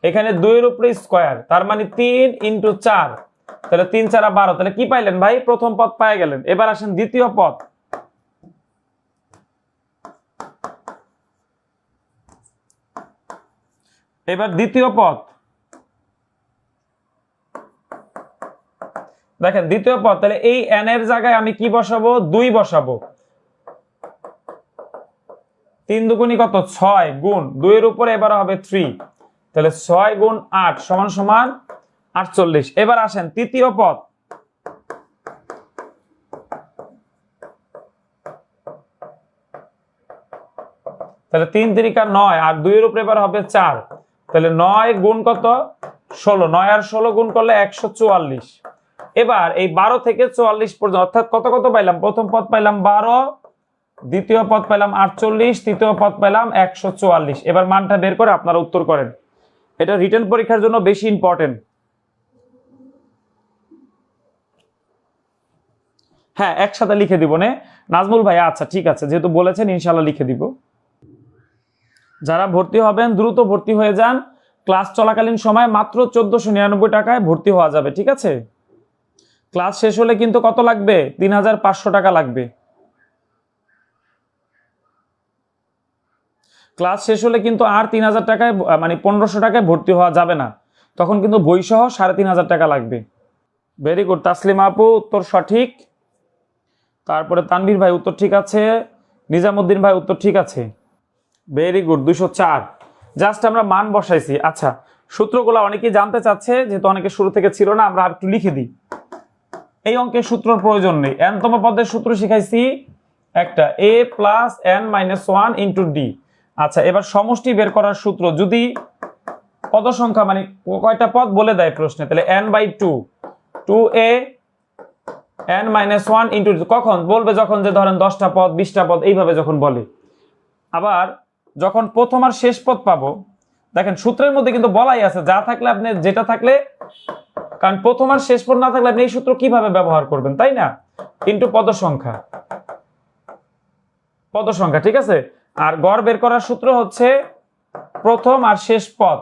A: এখানে 2 এর উপরে স্কয়ার, তার মানে 3 × 4, তাহলে 3 4 12। তাহলে কি পাইলেন ভাই? প্রথম পদ পেয়ে গেলেন। এবার আসেন দ্বিতীয় পদ। এবার দ্বিতীয় পদ দেখেন, দ্বিতীয় পদ, তাহলে এই n এর জায়গায় আমি কি বসাবো? 2 বসাবো। 3 দুগুণী কত? 6 গুণ 2 এর উপরে এবার হবে 3, তাহলে 6 গুণ 8 সমান সমান 48। এবার আসেন তৃতীয় পদ। তাহলে 3 3 9, আর 2 এর উপরে এবার হবে 4, তাহলে 9 গুণ কত? 16, 9 আর 16 গুণ করলে 144। এবার এই 12 থেকে 44 পর্যন্ত, অর্থাৎ কত কত পাইলাম? প্রথম পদ পাইলাম 12, দ্বিতীয় পদ পাইলাম 48, তৃতীয় পদ পাইলাম 144। এবার মানটা বের করে আপনারা উত্তর করেন। এটা রিটেন পরীক্ষার জন্য বেশি ইম্পর্টেন্ট। হ্যাঁ, একসাথে লিখে দিব নে নাজমুল ভাই। আচ্ছা ঠিক আছে, যেহেতু বলেছেন ইনশাল্লাহ লিখে দিব। যারা ভর্তি হবেন দ্রুত ভর্তি হয়ে যান। ক্লাস চলাকালীন সময় মাত্র 1499 টাকায় ভর্তি হওয়া যাবে, ঠিক আছে? ক্লাস শেষ হলে কিন্তু কত লাগবে? 3500 টাকা লাগবে। ক্লাস শেষ হলে কিন্তু আর 3000 টাকায়, মানে 1500 টাকায় ভর্তি হওয়া যাবে না, তখন কিন্তু বই সহ 3500 টাকা লাগবে। Very good. তাসলিমা আপু উত্তর সঠিক। তারপরে তানভীর ভাই উত্তর ঠিক আছে। নিজামুদ্দিন ভাই উত্তর ঠিক আছে। Very good, 204। জাস্ট আমরা মান বসাইছি। আচ্ছা, সূত্রগুলো অনেকেই জানতে চাচ্ছে, যেহেতু অনেকে শুরু থেকে ছিল না, আমরা একটু লিখে দিই। এই অঙ্কের সূত্রের প্রয়োজন নেই। n তম পদের সূত্র শিখাইছি একটা, a + n - 1 × d। আচ্ছা, এবার সমষ্টি বের করার সূত্র, যদি পদ সংখ্যা মানে কয়টা পদ বলে দেয় প্রশ্নে, তাহলে n/2 2a n - 1 × d। কখন বলবে? যখন যে ধরেন 10টা পদ 20টা পদ এইভাবে যখন বলে। আবার যখন প্রথম আর শেষ পদ পাবো, দেখেন সূত্রের মধ্যে কিন্তু বলাই আছে, যা থাকলে আপনি যেটা থাকলে, কারণ প্রথম আর শেষ পদ না থাকলে আপনি এই সূত্র কিভাবে ব্যবহার করবেন, তাই না? ইনটু পদ সংখ্যা, ঠিক আছে? আর গড় বের করার সূত্র হচ্ছে প্রথম আর শেষ পদ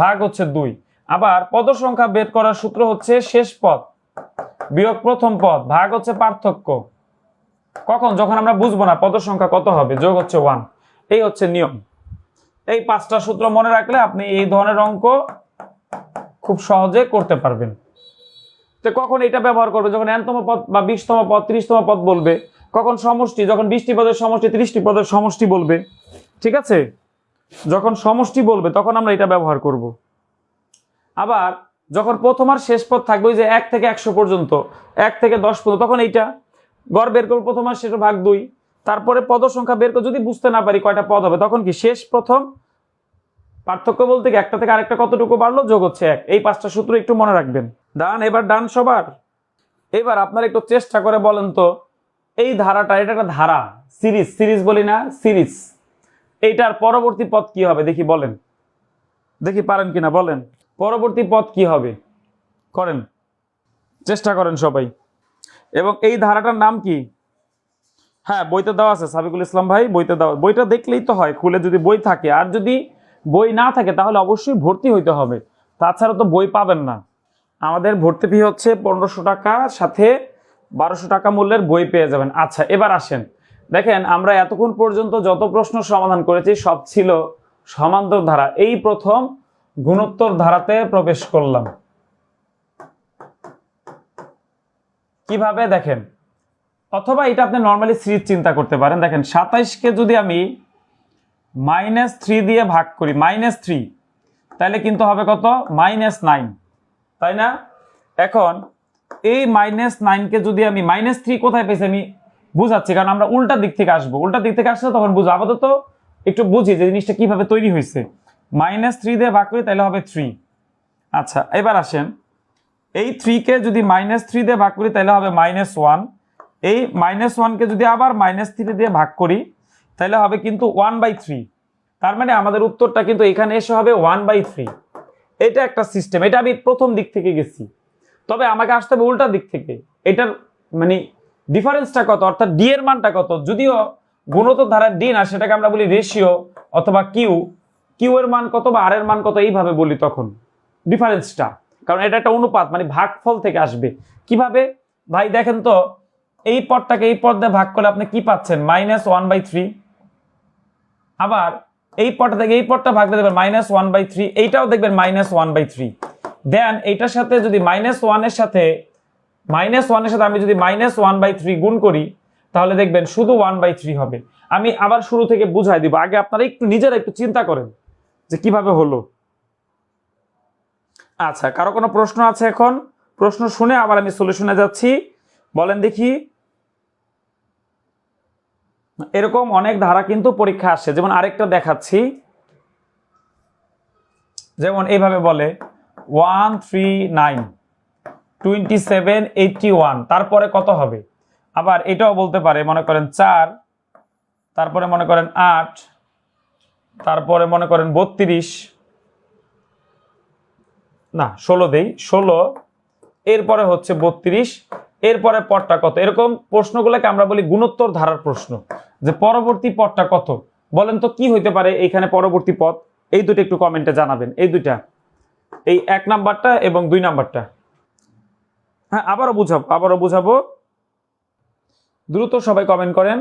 A: ভাগ হচ্ছে 2। আবার পদ সংখ্যা বের করার সূত্র হচ্ছে শেষ পদ বিয়োগ প্রথম পদ ভাগ হচ্ছে পার্থক্য। কখন? যখন আমরা বুঝবো না পদ সংখ্যা কত হবে, যোগ হচ্ছে 1। এই হচ্ছে নিয়ম। এই 5টা সূত্র মনে রাখলে আপনি এই ধরনের অঙ্ক খুব সহজে করতে পারবেন। তো কখন এটা ব্যবহার করবে? যখন n তম পদ বা 20তম পদ 30তম পদ বলবে। কখন সমষ্টি? যখন 20টি পদের সমষ্টি 30টি পদের সমষ্টি বলবে। ঠিক আছে, যখন সমষ্টি বলবে তখন আমরা এটা ব্যবহার করব। আবার যখন প্রথম আর শেষ পদ থাকবে, ওই যে 1 থেকে 100 পর্যন্ত, 1 থেকে 10 পর্যন্ত, তখন এইটা গড় বের করবো, প্রথম আর শেষ ভাগ 2, তারপরে পদ সংখ্যা বের করে যদি বুঝতে না পারি কয়টা পদ হবে, তখন কি শেষ প্রথম পার্থক্য বলতে কি একটা থেকে আরেকটা কতটুকু বাড়লো, যোগ হচ্ছে 1। এই 5টা সূত্র একটু মনে রাখবেন। ডান? এবার ডান সবার? এবার আপনারা একটু চেষ্টা করে বলেন তো, এই ধারাটা, এটা একটা ধারা, সিরিজ বলি না, সিরিজ, এইটার পরবর্তী পদ কি হবে দেখি, বলেন দেখি পারেন কিনা, বলেন পরবর্তী পদ কি হবে, করেন, চেষ্টা করেন সবাই। এবং এই ধারাটার নাম কি? হ্যাঁ, বইতে দেওয়া আছে সাবিকুল ইসলাম ভাই, বইতে দেওয়া, বইটা দেখলেই তো হয়, খুলে যদি বই থাকে। আর যদি বই না থাকে তাহলে অবশ্যই ভর্তি হইতে হবে, তাছাড়া তো বই পাবেন না। আমাদের ভর্তি ফি হচ্ছে 1500 টাকা, সাথে 1200 টাকা মূল্যের বই পেয়ে যাবেন। আচ্ছা, এবার আসেন, দেখেন আমরা এতক্ষণ পর্যন্ত যত প্রশ্ন সমাধান করেছি সব ছিল সমান্তর ধারা। এই প্রথম গুণোত্তর ধারাতে প্রবেশ করলাম। কিভাবে দেখেন, অথবা এটা আপনি নর্মালি সিরিজ চিন্তা করতে পারেন। দেখেন 27কে যদি আমি -3 দিয়ে ভাগ করি, -3, তাহলে কিন্তু হবে কত? -9, তাই না? এখন এই -9কে যদি আমি -3 কোথায় পেয়েছি আমি বুঝাচ্ছি, কারণ আমরা উল্টা দিক থেকে আসবো, উল্টা দিক থেকে আসলে তখন বুঝবো। আপাতত একটু বুঝি যে জিনিসটা কিভাবে তৈরি হয়েছে। -3 দিয়ে ভাগ করি তাহলে হবে 3। আচ্ছা, এবার আসেন, এই 3কে যদি -3 দিয়ে ভাগ করি তাহলে হবে -1। এই -1কে যদি আবার -3 দিয়ে ভাগ করি তাহলে হবে কিন্তু 1/3। তার মানে আমাদের উত্তরটা কিন্তু এখানে এসে হবে 1/3। এটা একটা সিস্টেম, এটা আমি প্রথম দিক থেকে গেছি, তবে আমাকে আসতে হবে উল্টা দিক থেকে। এটার মানে ডিফারেন্সটা কত, অর্থাৎ ডি এর মানটা কত। যদিও গুণোত্তর ধারার ডি না, সেটাকে আমরা বলি রেশিও অথবা কিউ এর মান কত বা আর এর মান কত, এইভাবে বলি তখন ডিফারেন্সটা, কারণ এটা একটা অনুপাত, মানে ভাগফল থেকে আসবে। কিভাবে ভাই দেখেন তো, এই পদটাকে এই পদ দিয়ে ভাগ করলে আপনি কি পাচ্ছেন? -1/3। আবার এই পদটা থেকে এই পদটা ভাগ করে দেবেন -1/3, এইটাও দেখবেন -1/3। দেন এইটার সাথে যদি -1 এর সাথে আমি যদি -1/3 গুণ করি তাহলে দেখবেন শুধু 1/3 হবে। আমি আবার শুরু থেকে বুঝাই দিব, আগে আপনারা একটু নিজেরা একটু চিন্তা করেন যে কিভাবে হলো। আচ্ছা, কারো কোনো প্রশ্ন আছে? এখন প্রশ্ন শুনে আবার আমি সলিউশনে যাচ্ছি, বলেন দেখি। এরকম অনেক ধারা কিন্তু পরীক্ষা আসে, যেমন আরেকটা দেখাচ্ছি, যেমন এইভাবে বলে 139 27 81, তারপরে কত হবে? আবার এটাও বলতে পারে, মনে করেন 4, তারপরে মনে করেন 8, তারপরে মনে করেন 32, না 16 দেই, 16, এরপরে হচ্ছে 32, এরপরে পদটা কত। এরকম প্রশ্নগুলোকে আমরা বলি গুণোত্তর ধারার প্রশ্ন, যে পরবর্তী পদটা কত। বলেন তো কি হইতে পারে এখানে পরবর্তী পদ? এই দুটো একটু কমেন্টে জানাবেন, এই দুইটা, এই 1 নাম্বারটা এবং 2 নাম্বারটা। হ্যাঁ, আবারও বুঝাবো, দ্রুত সবাই কমেন্ট করেন।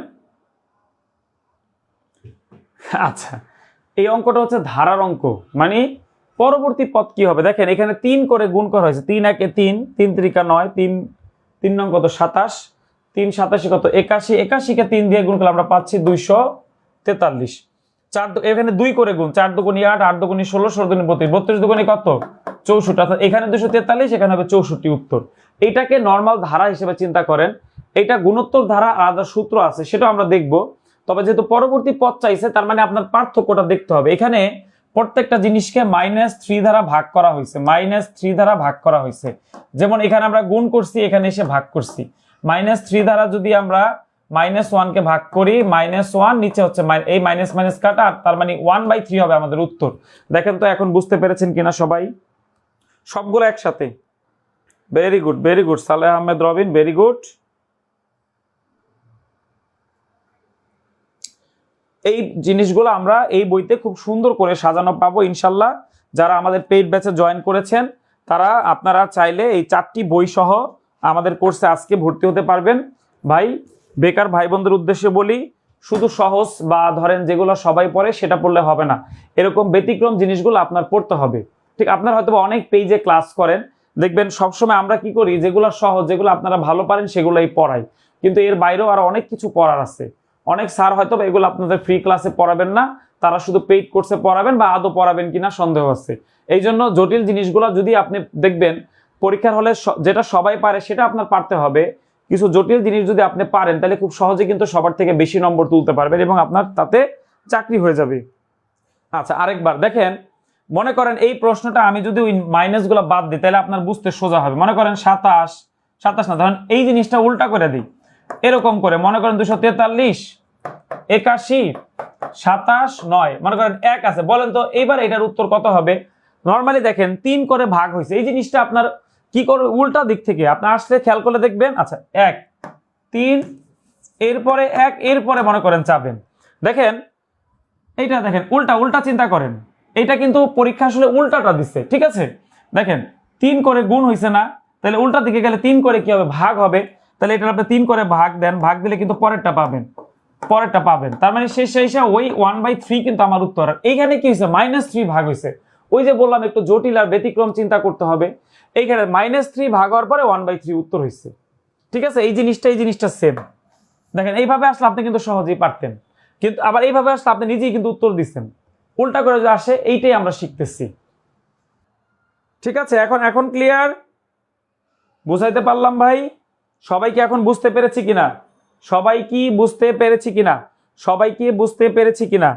A: আচ্ছা, এই অঙ্কটা হচ্ছে ধারার অঙ্ক, মানে পরবর্তী পদ কি হবে। দেখেন এখানে 3 করে গুণ করা হয়েছে, 3 একে 3, 3 ত্রিকা 9, 3 নং কত 27, 3 87 কত 81, 81কে 3 দিয়ে গুণ করলে আমরা পাচ্ছি 243। 4 এখানে 2 করে গুণ, 4 দুগুণী 8, 8 দুগুণী 16, 16 দুগুণী 32, 32 দুগুণী কত 64, অর্থাৎ এখানে 243, এখানে হবে 64 উত্তর। এইটাকে নর্মাল ধারা হিসেবে চিন্তা করেন। এটা গুণোত্তর ধারা আলাদা সূত্র আছে, সেটা আমরা দেখব। তবে যেহেতু পরবর্তী পদ চাইছে, তার মানে আপনার পার্থক্যটা দেখতে হবে। এখানে প্রত্যেকটা জিনিসকে -3 দ্বারা ভাগ করা হয়েছে, -3 দ্বারা ভাগ করা হয়েছে। যেমন এখানে আমরা গুণ করছি, এখানে এসে ভাগ করছি। -3 দ্বারা যদি আমরা -1 কে ভাগ করি, -1 নিচে হচ্ছে এই মাইনাস মাইনাস কাটা, তার মানে 1/3 হবে আমাদের উত্তর। দেখেন তো এখন বুঝতে পেরেছেন কিনা সবাই? সবগুলো একসাথে। Very good Saleh Ahmed Robin, very good. এই জিনিসগুলো আমরা এই বইতে খুব সুন্দর করে সাজানো পাবো ইনশাল্লাহ। যারা আমাদের পেইড ব্যাচে জয়েন করেছেন তারা, আপনারা চাইলে এই 4টি বই সহ আমাদের কোর্সে আজকে ভর্তি হতে পারবেন। ভাই, বেকার ভাই বোনদের উদ্দেশ্যে বলি, শুধু সহজ বা ধরেন যেগুলো সবাই পড়ে সেটা পড়লে হবে না, এরকম ব্যতিক্রম জিনিসগুলো আপনার পড়তে হবে। ঠিক আপনারা হয়তো অনেক পেজে ক্লাস করেন, দেখবেন সবসময় আমরা কি করি, যেগুলো সহজ, যেগুলো আপনারা ভালো পারেন সেগুলোই পড়াই, কিন্তু এর বাইরেও আরো অনেক কিছু পড়ার আছে। অনেক স্যার হয়তো এগুলো আপনাদের ফ্রি ক্লাসে পড়াবেন না, তারা শুধু পেইড কোর্সে পড়াবেন বা আদৌ পড়াবেন কিনা সন্দেহ আছে। এই জন্য জটিল জিনিসগুলো যদি আপনি দেখবেন পরীক্ষার হলে যেটা সবাই পারে সেটা আপনার পারতে হবে, কিছু জটিল জিনিস যদি আপনি পারেন তাহলে খুব সহজে কিন্তু সবার থেকে বেশি নম্বর তুলতে পারবেন এবং আপনার তাতে চাকরি হয়ে যাবে। আচ্ছা, আরেকবার দেখেন, মনে করেন এই প্রশ্নটা আমি যদি ওই মাইনাসগুলো বাদ দিই তাহলে আপনার বুঝতে সোজা হবে। মনে করেন 27 না, ধরেন এই জিনিসটা উল্টা করে দিই, এরকম করে মনে করেন 243, 81, 27, 9, মনে করেন 1 আছে। বলেন তো এইবার এটার উত্তর কত হবে? নর্মালি দেখেন 3 করে ভাগ হয়েছে, এই জিনিসটা আপনার কি করে উল্টা দিক থেকে আপনি আসলে খেয়াল করে দেখবেন। আচ্ছা, 1, 3, এরপরে 1, এরপরে মনে করেন চাবেন। দেখেন এইটা দেখেন উল্টা উল্টা চিন্তা করেন, এটা কিন্তু পরীক্ষা আসলে উল্টাটা দিচ্ছে, ঠিক আছে? দেখেন 3 করে গুণ হয়েছে না, তাহলে উল্টা দিকে গেলে 3 করে কি হবে? ভাগ হবে। তাহলে এটা আপনি 3 করে ভাগ দেন, ভাগ দিলে কিন্তু পরেরটা পাবেন। তার মানে শেষে ওই 1/3 কিন্তু আমার উত্তর। এইখানে কি হয়েছে? -3 ভাগ হয়েছে। ওই যে বললাম একটু জটিল আর ব্যতিক্রম চিন্তা করতে হবে, এইখানে -3 ভাগ হওয়ার পরে 1/3 উত্তর হয়েছে, ঠিক আছে? এই জিনিসটা সেম। দেখেন এইভাবে আসলে আপনি কিন্তু সহজেই পারতেন, কিন্তু আবার এইভাবে আসলে আপনি নিজেই কিন্তু উত্তর দিচ্ছেন। উল্টা করে যে আসে এইটাই আমরা শিখতেছি, ঠিক আছে? এখন ক্লিয়ার? বুঝাইতে পারলাম ভাই? সবাই কি এখন বুঝতে পেরেছি কিনা? সবাই কি বুঝতে পেরেছি কিনা?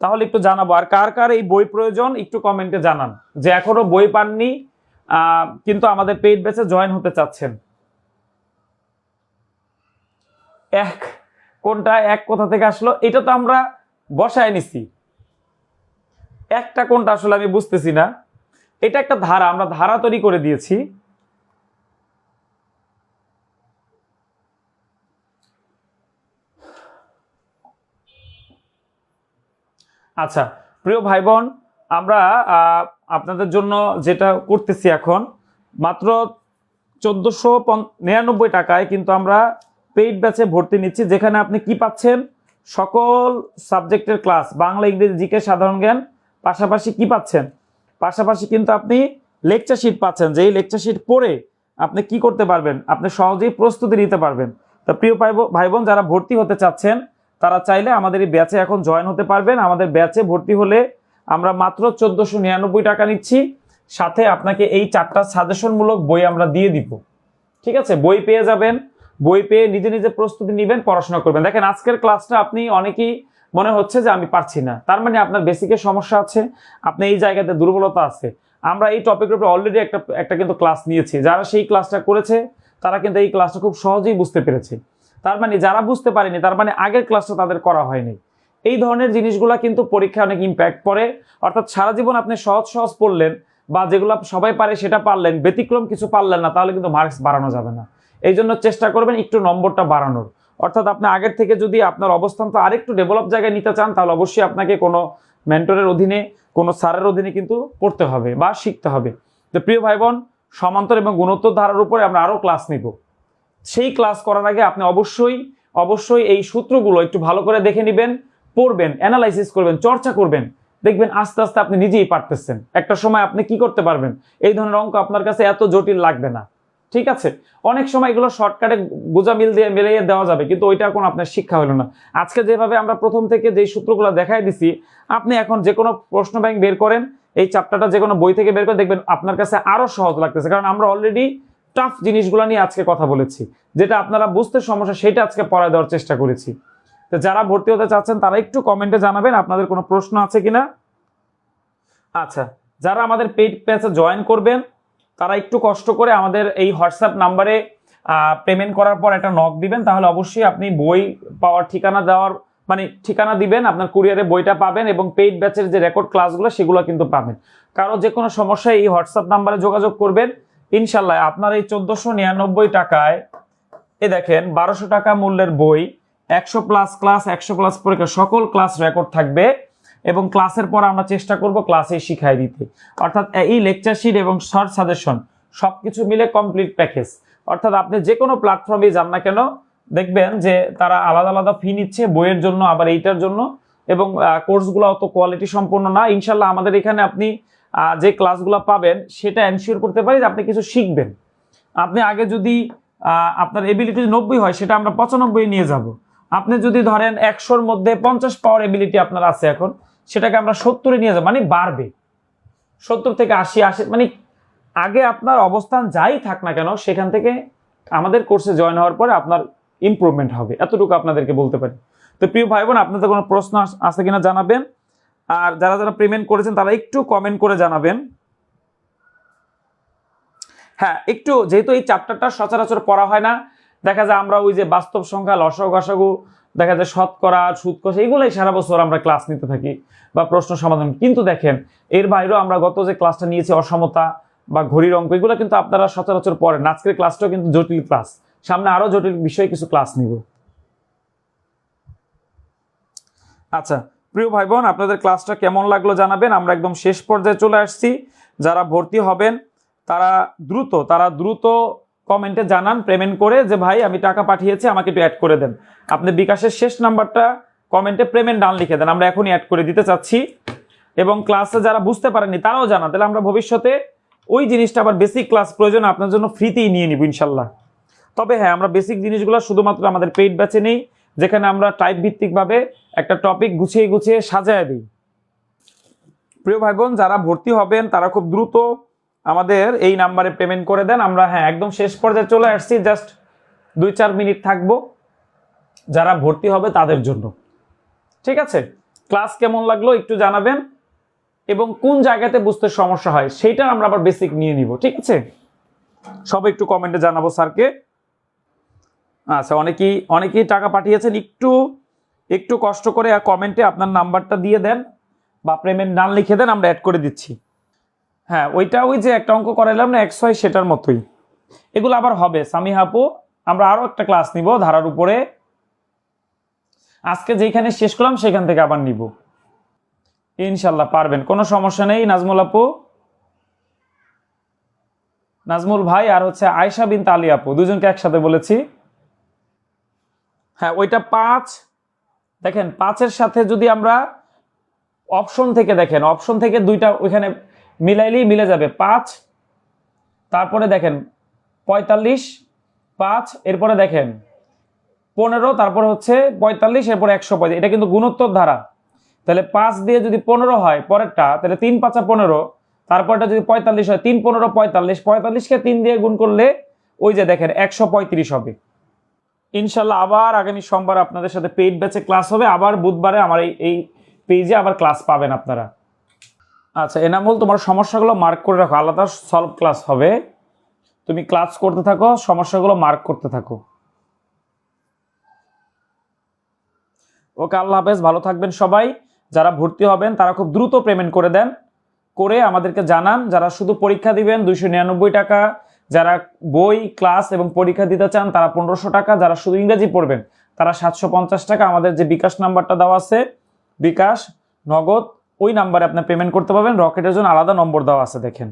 A: তাহলে একটু জানাবো। আর কার কার এই বই প্রয়োজন একটু কমেন্টে জানান, যে এখনো বই পাননি কিন্তু আমাদের পেইড ব্যাচে জয়েন হতে চাচ্ছেন। কোনটা এক কোথা থেকে আসলো? এটা তো আমরা বসায় নিছি, একটা কোনটা আসলে আমি বুঝতেছি না। এটা একটা ধারা, আমরা ধারা তৈরি করে দিয়েছি। আচ্চ্ছা প্রিয় ভাই বোন, আমরা আপনাদের জন্য যেটা করতেছি এখন, মাত্র 1499 টাকায় কিন্তু আমরা পেইড ব্যাচে ভর্তি নিচ্ছি, যেখানে আপনি কি পাচ্ছেন? সকল সাবজেক্টের ক্লাস, বাংলা, ইংরেজি, জিকে, সাধারণ জ্ঞান, পাশাপাশি কি পাচ্ছেন? পাশাপাশি কিন্তু আপনি লেকচার শিট পাচ্ছেন, যেই লেকচার শিট পড়ে আপনি কি করতে পারবেন? আপনি সহজেই প্রস্তুতি নিতে পারবেন। তো প্রিয় ভাই বোন, যারা ভর্তি হতে চাচ্ছেন তারা চাইলে আমাদের এই ব্যাচে এখন জয়েন হতে পারবেন। আমাদের ব্যাচে ভর্তি হলে আমরা মাত্র 1499 টাকা নিচ্ছি, সাথে আপনাকে এই 4টা সাজেশনমূলক বই আমরা দিয়ে দিব, ঠিক আছে? বই পেয়ে যাবেন, বই পেয়ে নিজে নিজে প্রস্তুতি নেবেন, পড়াশোনা করবেন। দেখেন আজকের ক্লাসটা আপনি অনেকেই মনে হচ্ছে যে আমি পারছি না, তার মানে আপনার বেসিকের সমস্যা আছে, আপনি এই জায়গাতে দুর্বলতা আছে। আমরা এই টপিকের উপর অলরেডি একটা কিন্তু ক্লাস নিয়েছি, যারা সেই ক্লাসটা করেছে তারা কিন্তু এই ক্লাসটা খুব সহজেই বুঝতে পেরেছে। তার মানে যারা বুঝতে পারেনি তার মানে আগের ক্লাসটা তাদের করা হয়নি। এই ধরনের জিনিসগুলা কিন্তু পরীক্ষায় অনেক ইম্প্যাক্ট পড়ে। অর্থাৎ সারা জীবন আপনি সহজ পড়লেন বা যেগুলো সবাই পারে সেটা পারলেন, ব্যতিক্রম কিছু পারলেন না, তাহলে কিন্তু মার্কস বাড়ানো যাবে না। এই জন্য চেষ্টা করবেন একটু নম্বরটা বাড়ানোর। অর্থাৎ আপনি আগের থেকে যদি আপনার অবস্থান তো আরেকটু ডেভেলপ জায়গায় নিতে চান, তাহলে অবশ্যই আপনাকে কোনো মেন্টরের অধীনে, কোনো স্যারের অধীনে কিন্তু পড়তে হবে বা শিখতে হবে। তো প্রিয় ভাই বোন, সমান্তর এবং গুণোত্তর ধারার উপরে আমরা আরও ক্লাস নিব। সেই ক্লাস করার আগে আপনি অবশ্যই এই সূত্রগুলো একটু ভালো করে দেখে নেবেন, পড়বেন, অ্যানালাইসিস করবেন, চর্চা করবেন। দেখবেন আস্তে আস্তে আপনি নিজেই পারতেছেন। একটা সময় আপনি কি করতে পারবেন, এই ধরনের অঙ্ক আপনার কাছে এত জটিল লাগবে না, ঠিক আছে? অনেক সময় এগুলো শর্টকাটে গোজা মিলিয়ে দেওয়া যাবে, কিন্তু ওইটা কোনো আপনার শিক্ষা হলো না। আজকে যেভাবে আমরা প্রথম থেকে যেই সূত্রগুলো দেখাই দিছি, আপনি এখন যে কোনো প্রশ্ন ব্যাংক বের করেন, এই চ্যাপ্টারটা যে কোনো বই থেকে বের করে দেখবেন আপনার কাছে আরো সহজ লাগতেছে, কারণ আমরা অলরেডি টাফ জিনিসগুলো নিয়ে আজকে কথা বলেছি, যেটা আপনারা বুঝতে সমস্যা সেটা আজকে পড়ায় দেওয়ার চেষ্টা করেছি। তো যারা ভর্তি হতে চাচ্ছেন তারা একটু কমেন্টে জানাবেন আপনাদের কোনো প্রশ্ন আছে কিনা। আচ্ছা, যারা আমাদের পেইড ব্যাচে জয়েন করবেন তারা একটু কষ্ট করে আমাদের এই হোয়াটসঅ্যাপ নাম্বারে পেমেন্ট করার পর একটা নক দিবেন, তাহলে অবশ্যই আপনি বই পাওয়ার ঠিকানা দিবেন, আপনার কুরিয়ারে বইটা পাবেন এবং পেইড ব্যাচের যে রেকর্ড ক্লাসগুলো সেগুলো কিন্তু পাবেন। কারো যে কোনো সমস্যায় এই হোয়াটসঅ্যাপ নাম্বারে যোগাযোগ করবেন, ইনশাল্লাহ আপনার এই 1499 টাকায় দেখেন 1200 টাকা মূল্যের বই, 100+ ক্লাস, 100+ পরীক্ষা, সকল ক্লাস রেকর্ড থাকবে এবং ক্লাসের পর আমরা চেষ্টা করব ক্লাসে শিখাই দিতে। অর্থাৎ এই লেকচার শিট এবং শর্ট সাজেশন সবকিছু মিলে কমপ্লিট প্যাকেজ। অর্থাৎ আপনি যে কোনো প্ল্যাটফর্মে যান না কেন, দেখবেন যে তারা আলাদা আলাদা ফি নিচ্ছে বইয়ের জন্য, আবার এইটার জন্য। এবং কোর্সগুলো অত কোয়ালিটি সম্পন্ন না। ইনশাল্লাহ আমাদের এখানে আপনি যে ক্লাসগুলো পাবেন সেটা এনশিওর করতে পারি যে আপনি কিছু শিখবেন। আপনি আগে যদি আপনার এবিলিটি 90 হয় সেটা আমরা 95 নিয়ে যাব। আপনি যদি ধরেন 100-র মধ্যে 50 পাওয়ার এবিলিটি আপনার আছে এখন, সেটাকে আমরা 70-এ নিয়ে যাব, মানে বাড়বে 70 থেকে 80 মানে আগে আপনার অবস্থান যাই থাক না কেন সেখান থেকে আমাদের কোর্সে জয়েন হওয়ার পরে আপনার ইমপ্রুভমেন্ট হবে, এতটুকু আপনাদেরকে বলতে পারি। তো প্রিয় ভাই বোন, আপনাদের কোনো প্রশ্ন আছে কিনা জানাবেন, আর যারা যারা পেমেন্ট করেছেন তারা একটু কমেন্ট করে জানাবেন। হ্যাঁ, একটু যেহেতু এই চ্যাপ্টারটা সচরাচর পড়া হয় না, দেখা যায় আমরা ওই যে বাস্তব সংখ্যা, লসাগু গসাগু, দেখা যায় শতকরা, সুদ কষা, এগুলোই সারা বছর আমরা ক্লাস নিতে থাকি বা প্রশ্ন সমাধান। কিন্তু দেখেন এর বাইরেও আমরা গত যে ক্লাসটা নিয়েছি অসমতা বা ঘড়ির অঙ্ক, এগুলো কিন্তু আপনারা সচরাচর পড়েন। আজকের ক্লাসটাও কিন্তু জটিল ক্লাস, সামনে আরো জটিল বিষয়ে কিছু ক্লাস নিব। আচ্ছা প্রিয় ভাই বোন, আপনাদের ক্লাসটা কেমন লাগলো জানাবেন। আমরা একদম শেষ পর্যায়ে চলে আসছি। যারা ভর্তি হবেন তারা দ্রুত কমেন্টে জানান পেমেন্ট করে যে ভাই আমি টাকা পাঠিয়েছি, আমাকে একটু অ্যাড করে দেন। আপনি বিকাশের শেষ নাম্বারটা কমেন্টে পেমেন্ট ডান লিখে দেন, আমরা এখনই অ্যাড করে দিতে চাচ্ছি। এবং ক্লাসে যারা বুঝতে পারেননি তারাও জানান, তাহলে আমরা ভবিষ্যতে ওই জিনিসটা আবার বেসিক ক্লাস প্রয়োজন আপনার জন্য ফ্রিতেই নিয়ে নিব ইনশাল্লাহ। তবে হ্যাঁ, আমরা বেসিক জিনিসগুলো শুধুমাত্র আমাদের পেইড ব্যাচে নেই, যেখানে আমরা টাইপ ভিত্তিকভাবে একটা টপিক গুছিয়ে গুছিয়ে সাজায় দিই। প্রিয় ভাই বোন, যারা ভর্তি হবেন তারা খুব দ্রুত আমাদের এই নাম্বারে পেমেন্ট করে দেন। আমরা হ্যাঁ একদম শেষ পর্যায়ে চলে আসছি, জাস্ট 2-4 মিনিট থাকবো যারা ভর্তি হবে তাদের জন্য। ঠিক আছে, ক্লাস কেমন লাগলো একটু জানাবেন, এবং কোন জায়গাতে বুঝতে সমস্যা হয় সেইটা আমরা আবার বেসিক নিয়ে নিব। ঠিক আছে, সবাই একটু কমেন্টে জানাবো স্যারকে। আচ্ছা, অনেকেই টাকা পাঠিয়েছেন, একটু কষ্ট করে কমেন্টে আপনার নাম্বারটা দিয়ে দেন বা পেমেন্ট নাম লিখে দেন, আমরা অ্যাড করে দিচ্ছি। হ্যাঁ, ওইটা ওই যে একটা অঙ্ক করাইলাম না XY, সেটার মতোই এগুলো আবার হবে। সামিহা আপু, আমরা আরো একটা ক্লাস নিব ধারার উপরে, আজকে যেখানে শেষ করলাম সেখান থেকে আবার নিব ইনশাল্লাহ। পারবেন, কোনো সমস্যা নেই। নাজমুল আপু, নাজমুল ভাই আর হচ্ছে আয়েশা বিনতে আলী আপু, দুজনকে একসাথে বলেছি। হ্যাঁ, ওইটা 5 দেখেন, 5-এর সাথে যদি আমরা অপশন থেকে দেখেন, অপশন থেকে দুইটা ওইখানে মিলাইলেই মিলে যাবে। 5, তারপরে দেখেন 45, 5, এরপরে দেখেন 15, তারপরে হচ্ছে 45, এরপরে 145। এটা কিন্তু গুণোত্তর ধারা, তাহলে 5 দিয়ে যদি 15 হয় পরেরটা, তাহলে 3 5 15, তারপরটা যদি 45 হয় 3 15 45, 45কে 3 দিয়ে গুণ করলে ওই যে দেখেন 135 হবে। ইনশাল্লাহ আবার আগামী সোমবার আপনাদের সাথে পেইড ব্যাচে ক্লাস হবে, আবার বুধবারে আমার এই পেজে আবার ক্লাস পাবেন আপনারা। আচ্ছা এনামুল, তোমার সমস্যাগুলো মার্ক করে রাখো, আলাদা সলভ ক্লাস হবে, তুমি ক্লাস করতে থাকো, সমস্যাগুলো মার্ক করতে থাকো। ওকে, আল্লাহ হাফেজ, ভালো থাকবেন সবাই। যারা ভর্তি হবেন তারা খুব দ্রুত পেমেন্ট করে দেন, করে আমাদেরকে জানান। যারা শুধু পরীক্ষা দিবেন 299 টাকা, যারা বই ক্লাস এবং পরীক্ষা দিতে চান তারা 1500 টাকা, যারা শুধু ইংরেজি পড়বেন তারা 750 টাকা। আমাদের যে বিকাশ নাম্বারটা দেওয়া আছে, বিকাশ নগদ, ওই নাম্বারে আপনি পেমেন্ট করতে পারবেন। রকেটের জন্য আলাদা নম্বর দেওয়া আছে দেখেন।